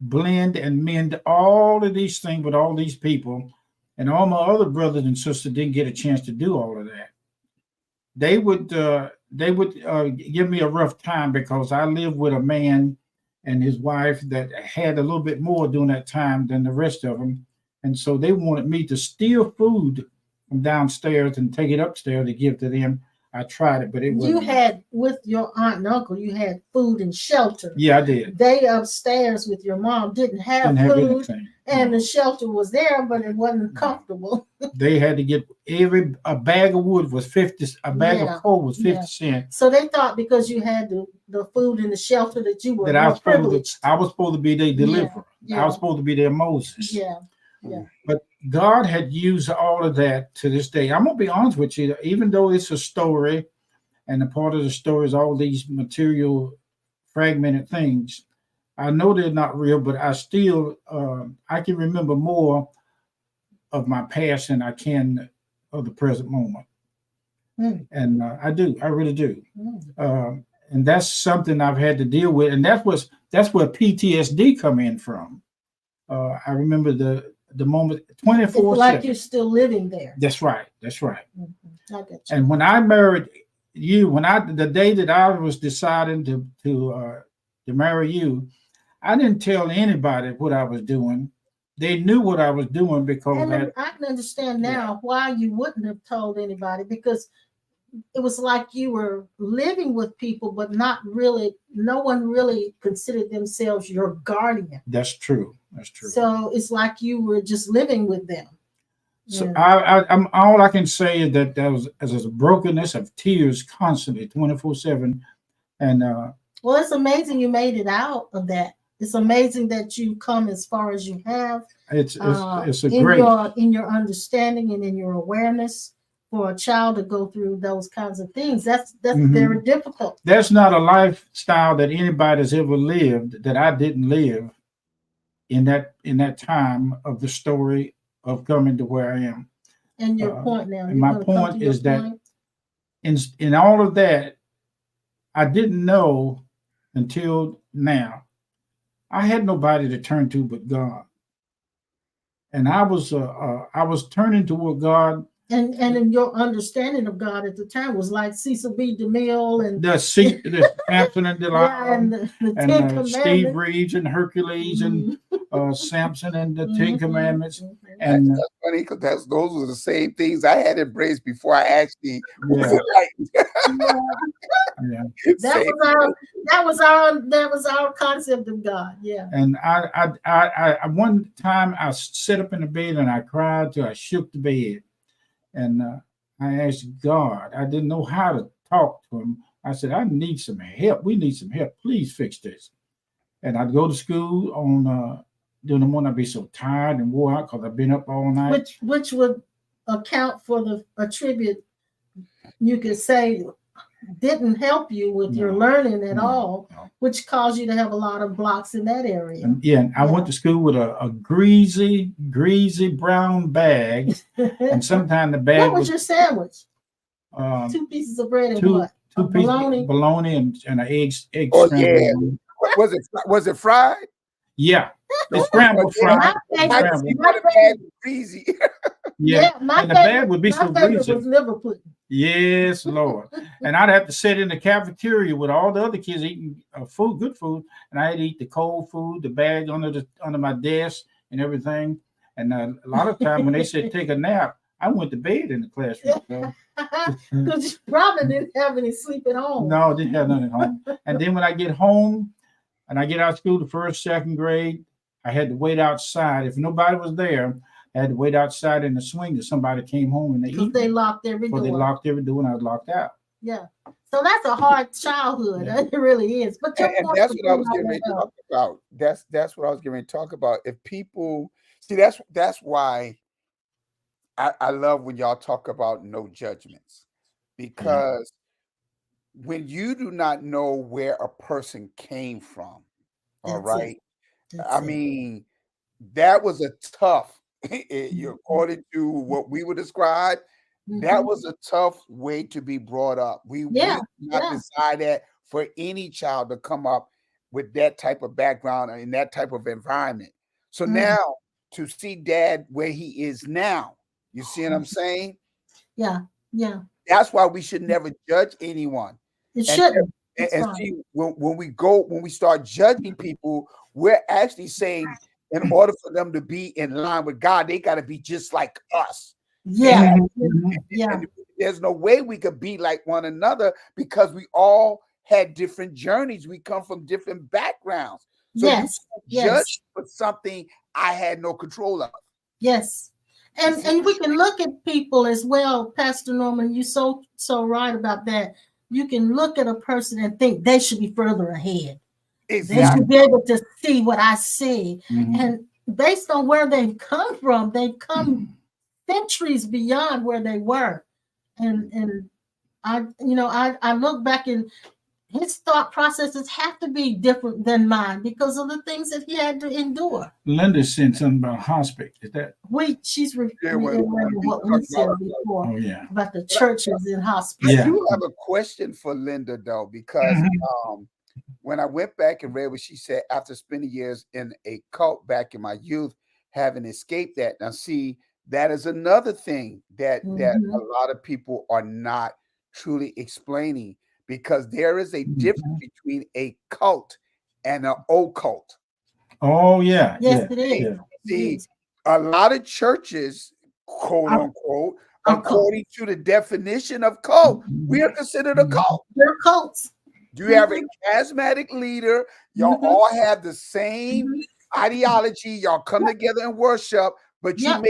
blend and mend all of these things with all these people. And all my other brothers and sisters didn't get a chance to do all of that. They would give me a rough time because I lived with a man and his wife that had a little bit more during that time than the rest of them, and so they wanted me to steal food from downstairs and take it upstairs to give to them. I tried it, but it You wasn't. had with your aunt and uncle, you had food and shelter. Yeah, I did. They upstairs with your mom didn't have Didn't have food, anything. and No. the shelter was there, but it wasn't comfortable. They had to get a bag of wood was 50. A bag Yeah, of coal was 50 yeah. cents. So they thought because you had the food and the shelter that you were That I more was supposed privileged. to. I was supposed to be their deliverer. I yeah. was supposed to be their Moses. Yeah, yeah. But God had used all of that to this day. I'm gonna be honest with you, even though it's a story, and a part of the story is all these material fragmented things. I know they're not real, but I still I can remember more of my past than I can of the present moment. Mm. And I do, I really do. Mm. And that's something I've had to deal with, and that's where PTSD come in from. I remember the moment It's 24/7. like you're still living there. That's right. That's right. I get you. And when I married you, the day that I was deciding to marry you, I didn't tell anybody what I was doing. They knew what I was doing because And I can understand now why you wouldn't have told anybody, because it was like you were living with people, but not really, no one really considered themselves your guardian. that's true. That's true. So it's like you were just living with them. So Yeah. I'm all I can say is that there was as a brokenness of tears constantly, 24/7, and Well, it's amazing you made it out of that. It's amazing that you come as far as you have. it's a in great. your understanding and in your awareness. For a child to go through those kinds of things, that's Mhm. very difficult. There's not a lifestyle that anybody's ever lived that I didn't live in that time of the story of coming to where I am. And your point now, And you're my gonna come point to your is that point? in all of that, I didn't know until now. I had nobody to turn to but God, and I was turning toward God. And in your understanding of God at the time was like Cecil B. DeMille and The Samson and Delilah, yeah, and the Ten and Commandments. Steve Reeves and Hercules and Mhm. Samson and the Ten Mhm, Commandments, mhm. and That's funny because those were the same things I had embraced before I actually was yeah, enlightened. Yeah, yeah. Same. that was our concept of God. Yeah. And I one time I sat up in the bed and I cried till I shook the bed, and I asked God. I didn't know how to talk to him. I said, I need some help. We need some help. Please fix this. And I'd go to school on during the morning. I'd be so tired and wore out because I've been up all night. Which would account for the attribute, you could say, didn't help you with your No, learning at no, all, no. which caused you to have a lot of blocks in that area. And yeah, and I went to school with a greasy brown bag, and sometimes the bag What was your sandwich? um, 2 pieces of bread and two what? two pieces of Bologna? bologna and an egg Oh scrambled. yeah, Bologna. was it fried? Yeah, No, it's scrambled yeah, fried. My I favorite, see Scrambled. why the bag was greasy. Yeah, my and the favorite, bag would be my so favorite greasy. was liver pudding. Yes, Lord. And I'd have to sit in the cafeteria with all the other kids eating food, good food, and I'd eat the cold food, the bag under my desk and everything. And a lot of time when they said take a nap, I went to bed in the classroom. So. Because you probably didn't have any sleep at home. No, I didn't have nothing at home. And then when I get home and I get out of school, the first, second grade, I had to wait outside. If nobody was there, I had to wait outside in the swing till somebody came home and they Because eat. they locked every Because door. they locked every door and I was locked out. Yeah. So that's a hard childhood. Yeah. It really is. But your And point that's was what I was about getting ready to that, talk about. That's what I was getting ready to talk about. If people see, that's why I love when y'all talk about no judgments, because when you do not know where a person came from, all That's it. right. That's I it. mean, that was a tough, Mhm. according to what we would describe, that Mhm. was a tough way to be brought up. We Yeah, would not yeah. desire that for any child to come up with that type of background and in that type of environment. So Mhm. now to see dad where he is now, you see what I'm saying? Yeah, yeah. That's why we should never judge anyone. It And shouldn't. and, That's and right. see, when we start judging people, we're actually saying in order for them to be in line with God, they got to be just like us. And, Yeah, Mhm, yeah, mhm. yeah. and there's no way we could be like one another because we all had different journeys. We come from different backgrounds. So you Yes, can't judge yes. for something I had no control of. Yes. You And see? and we can look at people as well, Pastor Norman. You're so right about that. You can look at a person and think they should be further ahead. They Exactly. should be able to see what I see. Mhm. And based on where they've come from, they've come centuries beyond where they were. And I look back and his thought processes have to be different than mine because of the things that he had to endure. Linda said something about hospice. Is that? She's Yeah, when reiterating we what we talk about, said before Oh yeah, about the but churches in I hospice. yeah. do have a question for Linda though, because Mhm. when I went back and read what she said after spending years in a cult back in my youth, having escaped that. Now, see, that is another thing that a Mm-hmm. lot of people are not truly explaining, because there is a difference Mhm. between a cult and an occult. Oh yeah, Yes, yeah, it See, is. yeah. It see, is. a lot of churches, quote Our, unquote, our cult. according to the definition of cult, we are considered a Mhm. cult. They're cults. You have Mm-hmm. a charismatic leader. Y'all Mm-hmm. all have the same Mm-hmm. ideology. Y'all come together and worship, but Yep.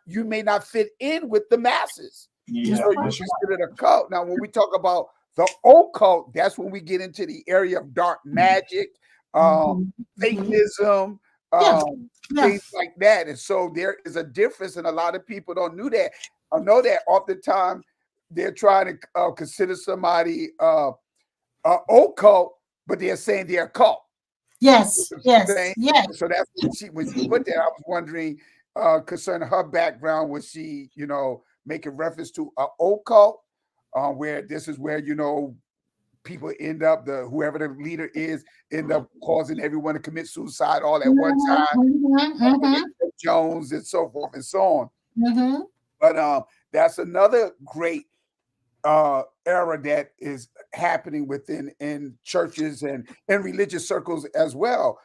you may not fit in with the masses. That's Yeah, So you're right. that's right. considered a cult. Now, when we talk about the occult, that's when we get into the area of dark magic, um, Mm-hmm. Mm-hmm. Satanism, Yeah. um, Yeah. things like that. And so there is a difference, and a lot of people don't know that. I know that oftentimes they're trying to consider somebody occult, but they're saying they're a cult. You Yes. know what I'm Yes. saying? Yes. So that's when she put that. I was wondering concerning her background. Was she, making reference to a occult, where this is where people end up whoever the leader is end up causing everyone to commit suicide all at one time, Mm-hmm. like Mm-hmm. Jones and so forth and so on. Mm-hmm. But that's another great era that is happening within in churches and in religious circles as well.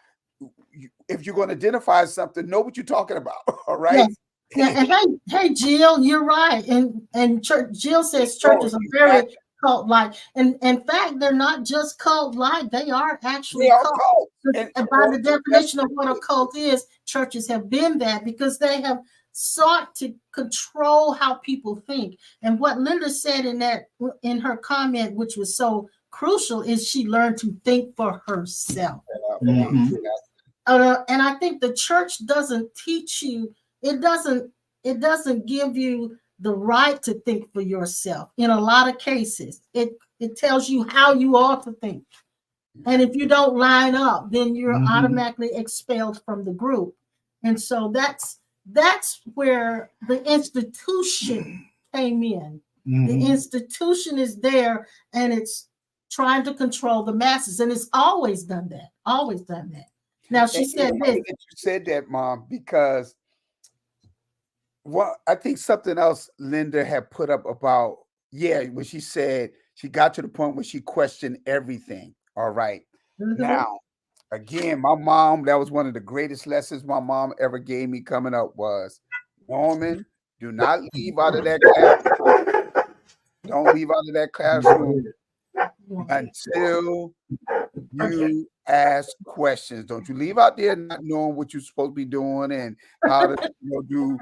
If you're going to identify something, know what you're talking about. All right. Yes. Yeah. And hey, Jill, you're right. And church, Jill says No, churches are very exactly. cult like. And in fact, they're not just cult like; they are They actually are cult. cults, and And by the according to the definition of what a definition, cult is, churches have been that because they have sought to control how people think. And what Linda said in her comment, which was so crucial, is she learned to think for herself. Mhm. And I think the church doesn't teach you. It doesn't. It doesn't give you the right to think for yourself. In a lot of cases, it tells you how you ought to think. And if you don't line up, then you're Mhm. automatically expelled from the group. And so that's where the institution came in. The Mhm. institution is there and it's trying to control the masses. And it's always done that. Always done that. Now and she it's said this. funny that you said that, Mom, because I think something else Linda had put up about, yeah, when she said she got to the point where she questioned everything. All right. Mhm. Now, again, my mom, that was one of the greatest lessons my mom ever gave me coming up was, Norman, do not leave out of that class. Don't leave out of that classroom until Okay. you ask questions. Don't you leave out there not knowing what you're supposed to be doing and how to do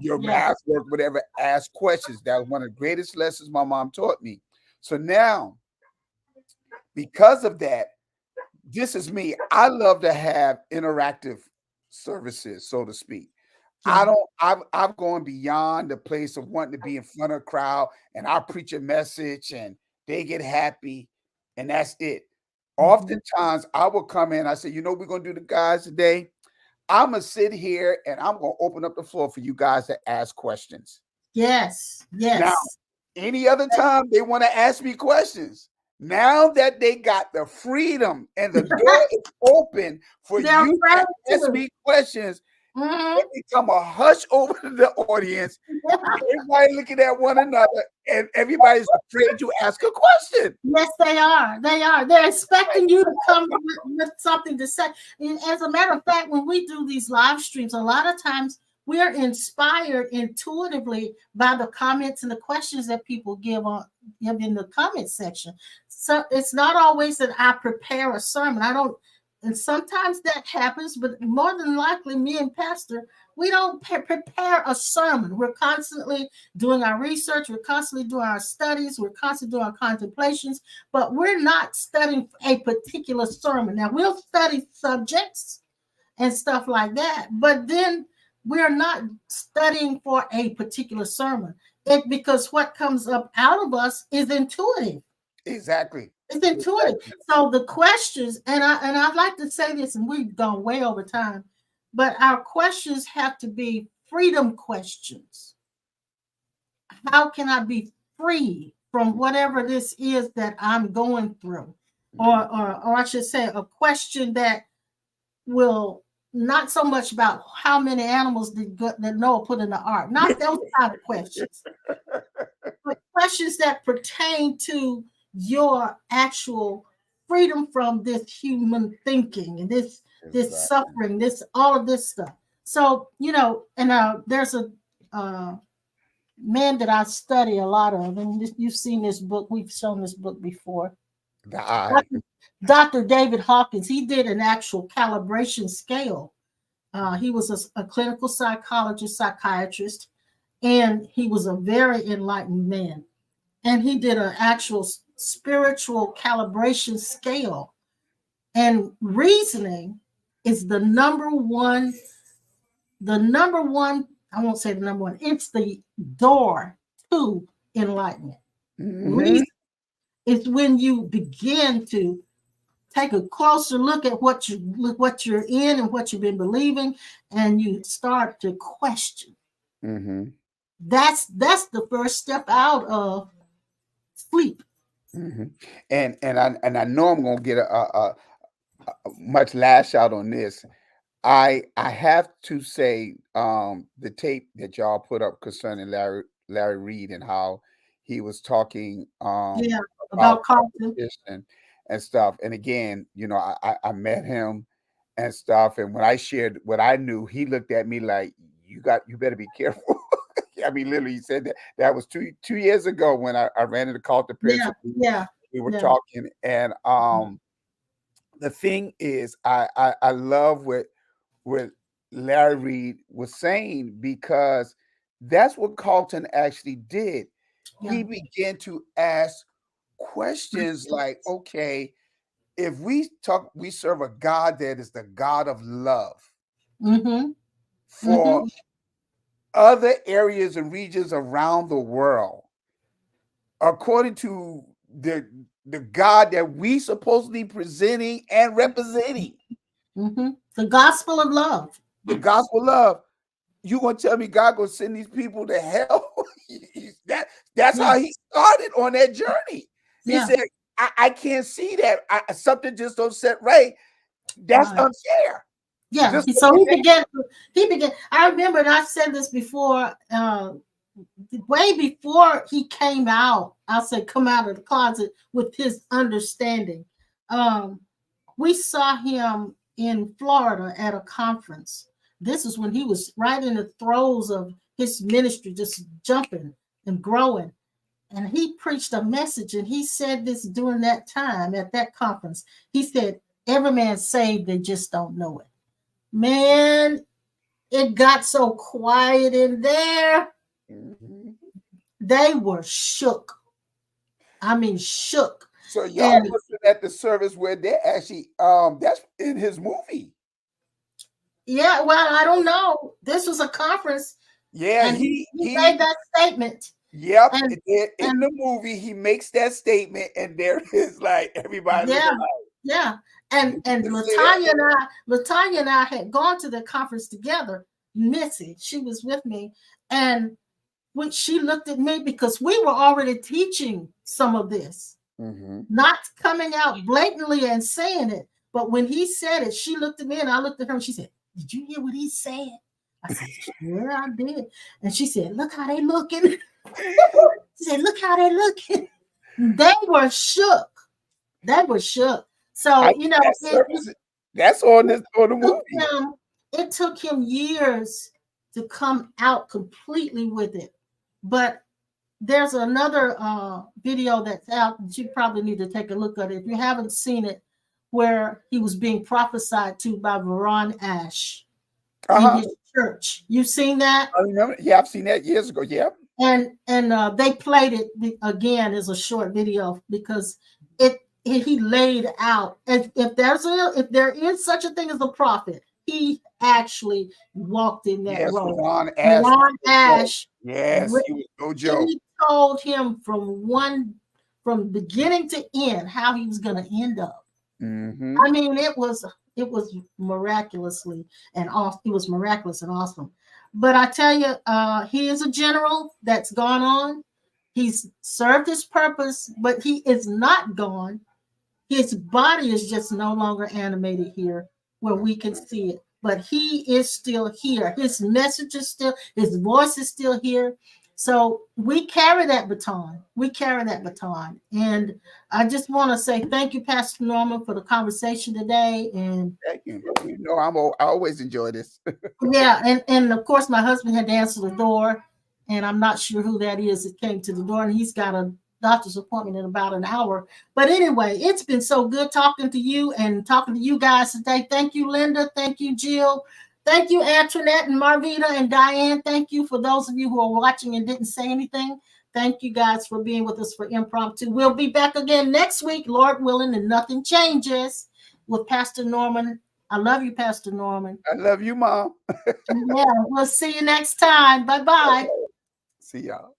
your Yeah. math work, whatever. Ask questions. That was one of the greatest lessons my mom taught me. So now, because of that, this is me. I love to have interactive services, so to speak. I don't. I've gone beyond the place of wanting to be in front of a crowd, and I preach a message, and they get happy, and that's it. Oftentimes, I will come in. I say, you know, what we're gonna do the guys today. I'm gonna sit here, and I'm gonna open up the floor for you guys to ask questions. Yes. Now, Yes. any other time they want to ask me questions. Now that they got the freedom and the door is open for They're you afraid to ask to. me questions, Mhm. it become a hush over the audience. Everybody looking at one another, and everybody's afraid to ask a question. Yes, they are. They are. They're expecting you to come with something to say. And as a matter of fact, when we do these live streams, a lot of times we are inspired intuitively by the comments and the questions that people give in the comment section. So it's not always that I prepare a sermon. I don't, and sometimes that happens, but more than likely, me and Pastor, we don't prepare a sermon. We're constantly doing our research, we're constantly doing our studies, we're constantly doing our contemplations, but we're not studying a particular sermon. Now, we'll study subjects and stuff like that, but then we're not studying for a particular sermon. Because what comes up out of us is intuitive. Exactly. It's intuitive. So the questions, and I'd like to say this, and we've gone way over time, but our questions have to be freedom questions. How can I be free from whatever this is that I'm going through? Or I should say, a question that will not so much about how many animals did Noah put in the ark, not those kind of questions, but questions that pertain to your actual freedom from this human thinking and this suffering, this all of this stuff. So and there's a man that I study a lot of, and you've seen this book. We've shown this book before. Dr. David Hawkins. He did an actual calibration scale. He was a clinical psychologist, psychiatrist, and he was a very enlightened man. And he did an actual spiritual calibration scale. And reasoning is the number one, I won't say the number one, it's the door to enlightenment. Reason is when you begin to take a closer look at what you're in and what you've been believing, and you start to question. That's the first step out of sleep. And I know I'm gonna get a much lash out on this. I have to say the tape that y'all put up concerning Larry Reed and how he was talking about competition and stuff. And again, I met him and stuff, and when I shared what I knew, he looked at me like, you better be careful. I mean, literally, he said that was 2 years ago when I ran into Carlton Pierce. We were talking, and the thing is, I love what Larry Reed was saying, because that's what Carlton actually did. He began to ask questions like, okay, if we serve a God that is the God of love. For other areas and regions around the world, according to the God that we supposedly presenting and representing, the gospel of love. The gospel of love. You gonna tell me God gonna send these people to hell? That's how he started on that journey. He said, I can't see that. Something just don't set right. That's unfair. Yeah. So he began. I remember, and I've said this before, way before he came out, I'll say come out of the closet with his understanding. We saw him in Florida at a conference. This is when he was right in the throes of his ministry, just jumping and growing. And he preached a message, and he said this during that time at that conference. He said, every man's saved, they just don't know it. Man, it got so quiet in there. They were shook. I mean, shook. So y'all looking at the service where they actually, that's in his movie. Yeah, well, I don't know. This was a conference, Yeah, and he he made that statement. yep. And In the movie, he makes that statement, and there is like everybody yeah, looking like, yeah. "Did And you just say that?" Latanya and I had gone to the conference together. Missy, she was with me, and when she looked at me because we were already teaching some of this, not coming out blatantly and saying it. But when he said it, she looked at me and I looked at her and she said, "Did you hear what he said?" I said, "Yeah, I did." And she said, "Look how they looking." She said, "Look how they looking." They were shook. They were shook. I So, think that's on the took movie. it took him years to come out completely with it. But there's another video that's out that you probably need to take a look at it if you haven't seen it, where he was being prophesied to by Veron Ash in his church. You've seen that? I remember. Yeah, I've seen that years ago. Yeah. And they played it again as a short video because he laid out if there is such a thing as a prophet, he actually walked in that Yes, role. Ron Ash. Ron Ash, Yes, he was no joke. he told him from beginning to end how he was going to end up. I mean, it was miraculously and awesome. It was miraculous and awesome. But I tell you, he is a general that's gone on. He's served his purpose, but he is not gone. His body is just no longer animated here where we can see it. But he is still here. His message is still, his voice is still here. So we carry that baton. We carry that baton. And I just want to say thank you, Pastor Norman, for the conversation today. And thank you. You know, I always enjoy this. yeah, and of course my husband had to answer the door, and I'm not sure who that is that came to the door, and he's got a doctor's appointment in about an hour. But anyway, it's been so good talking to you and talking to you guys today. Thank you, Linda. Thank you, Jill. Thank you, Antoinette and Marvita and Diane. Thank you for those of you who are watching and didn't say anything. Thank you guys for being with us for Impromptu. We'll be back again next week, Lord willing, and nothing changes, with Pastor Norman. I love you, Pastor Norman. I love you, Mom. Yeah, we'll see you next time. Bye-bye. See y'all.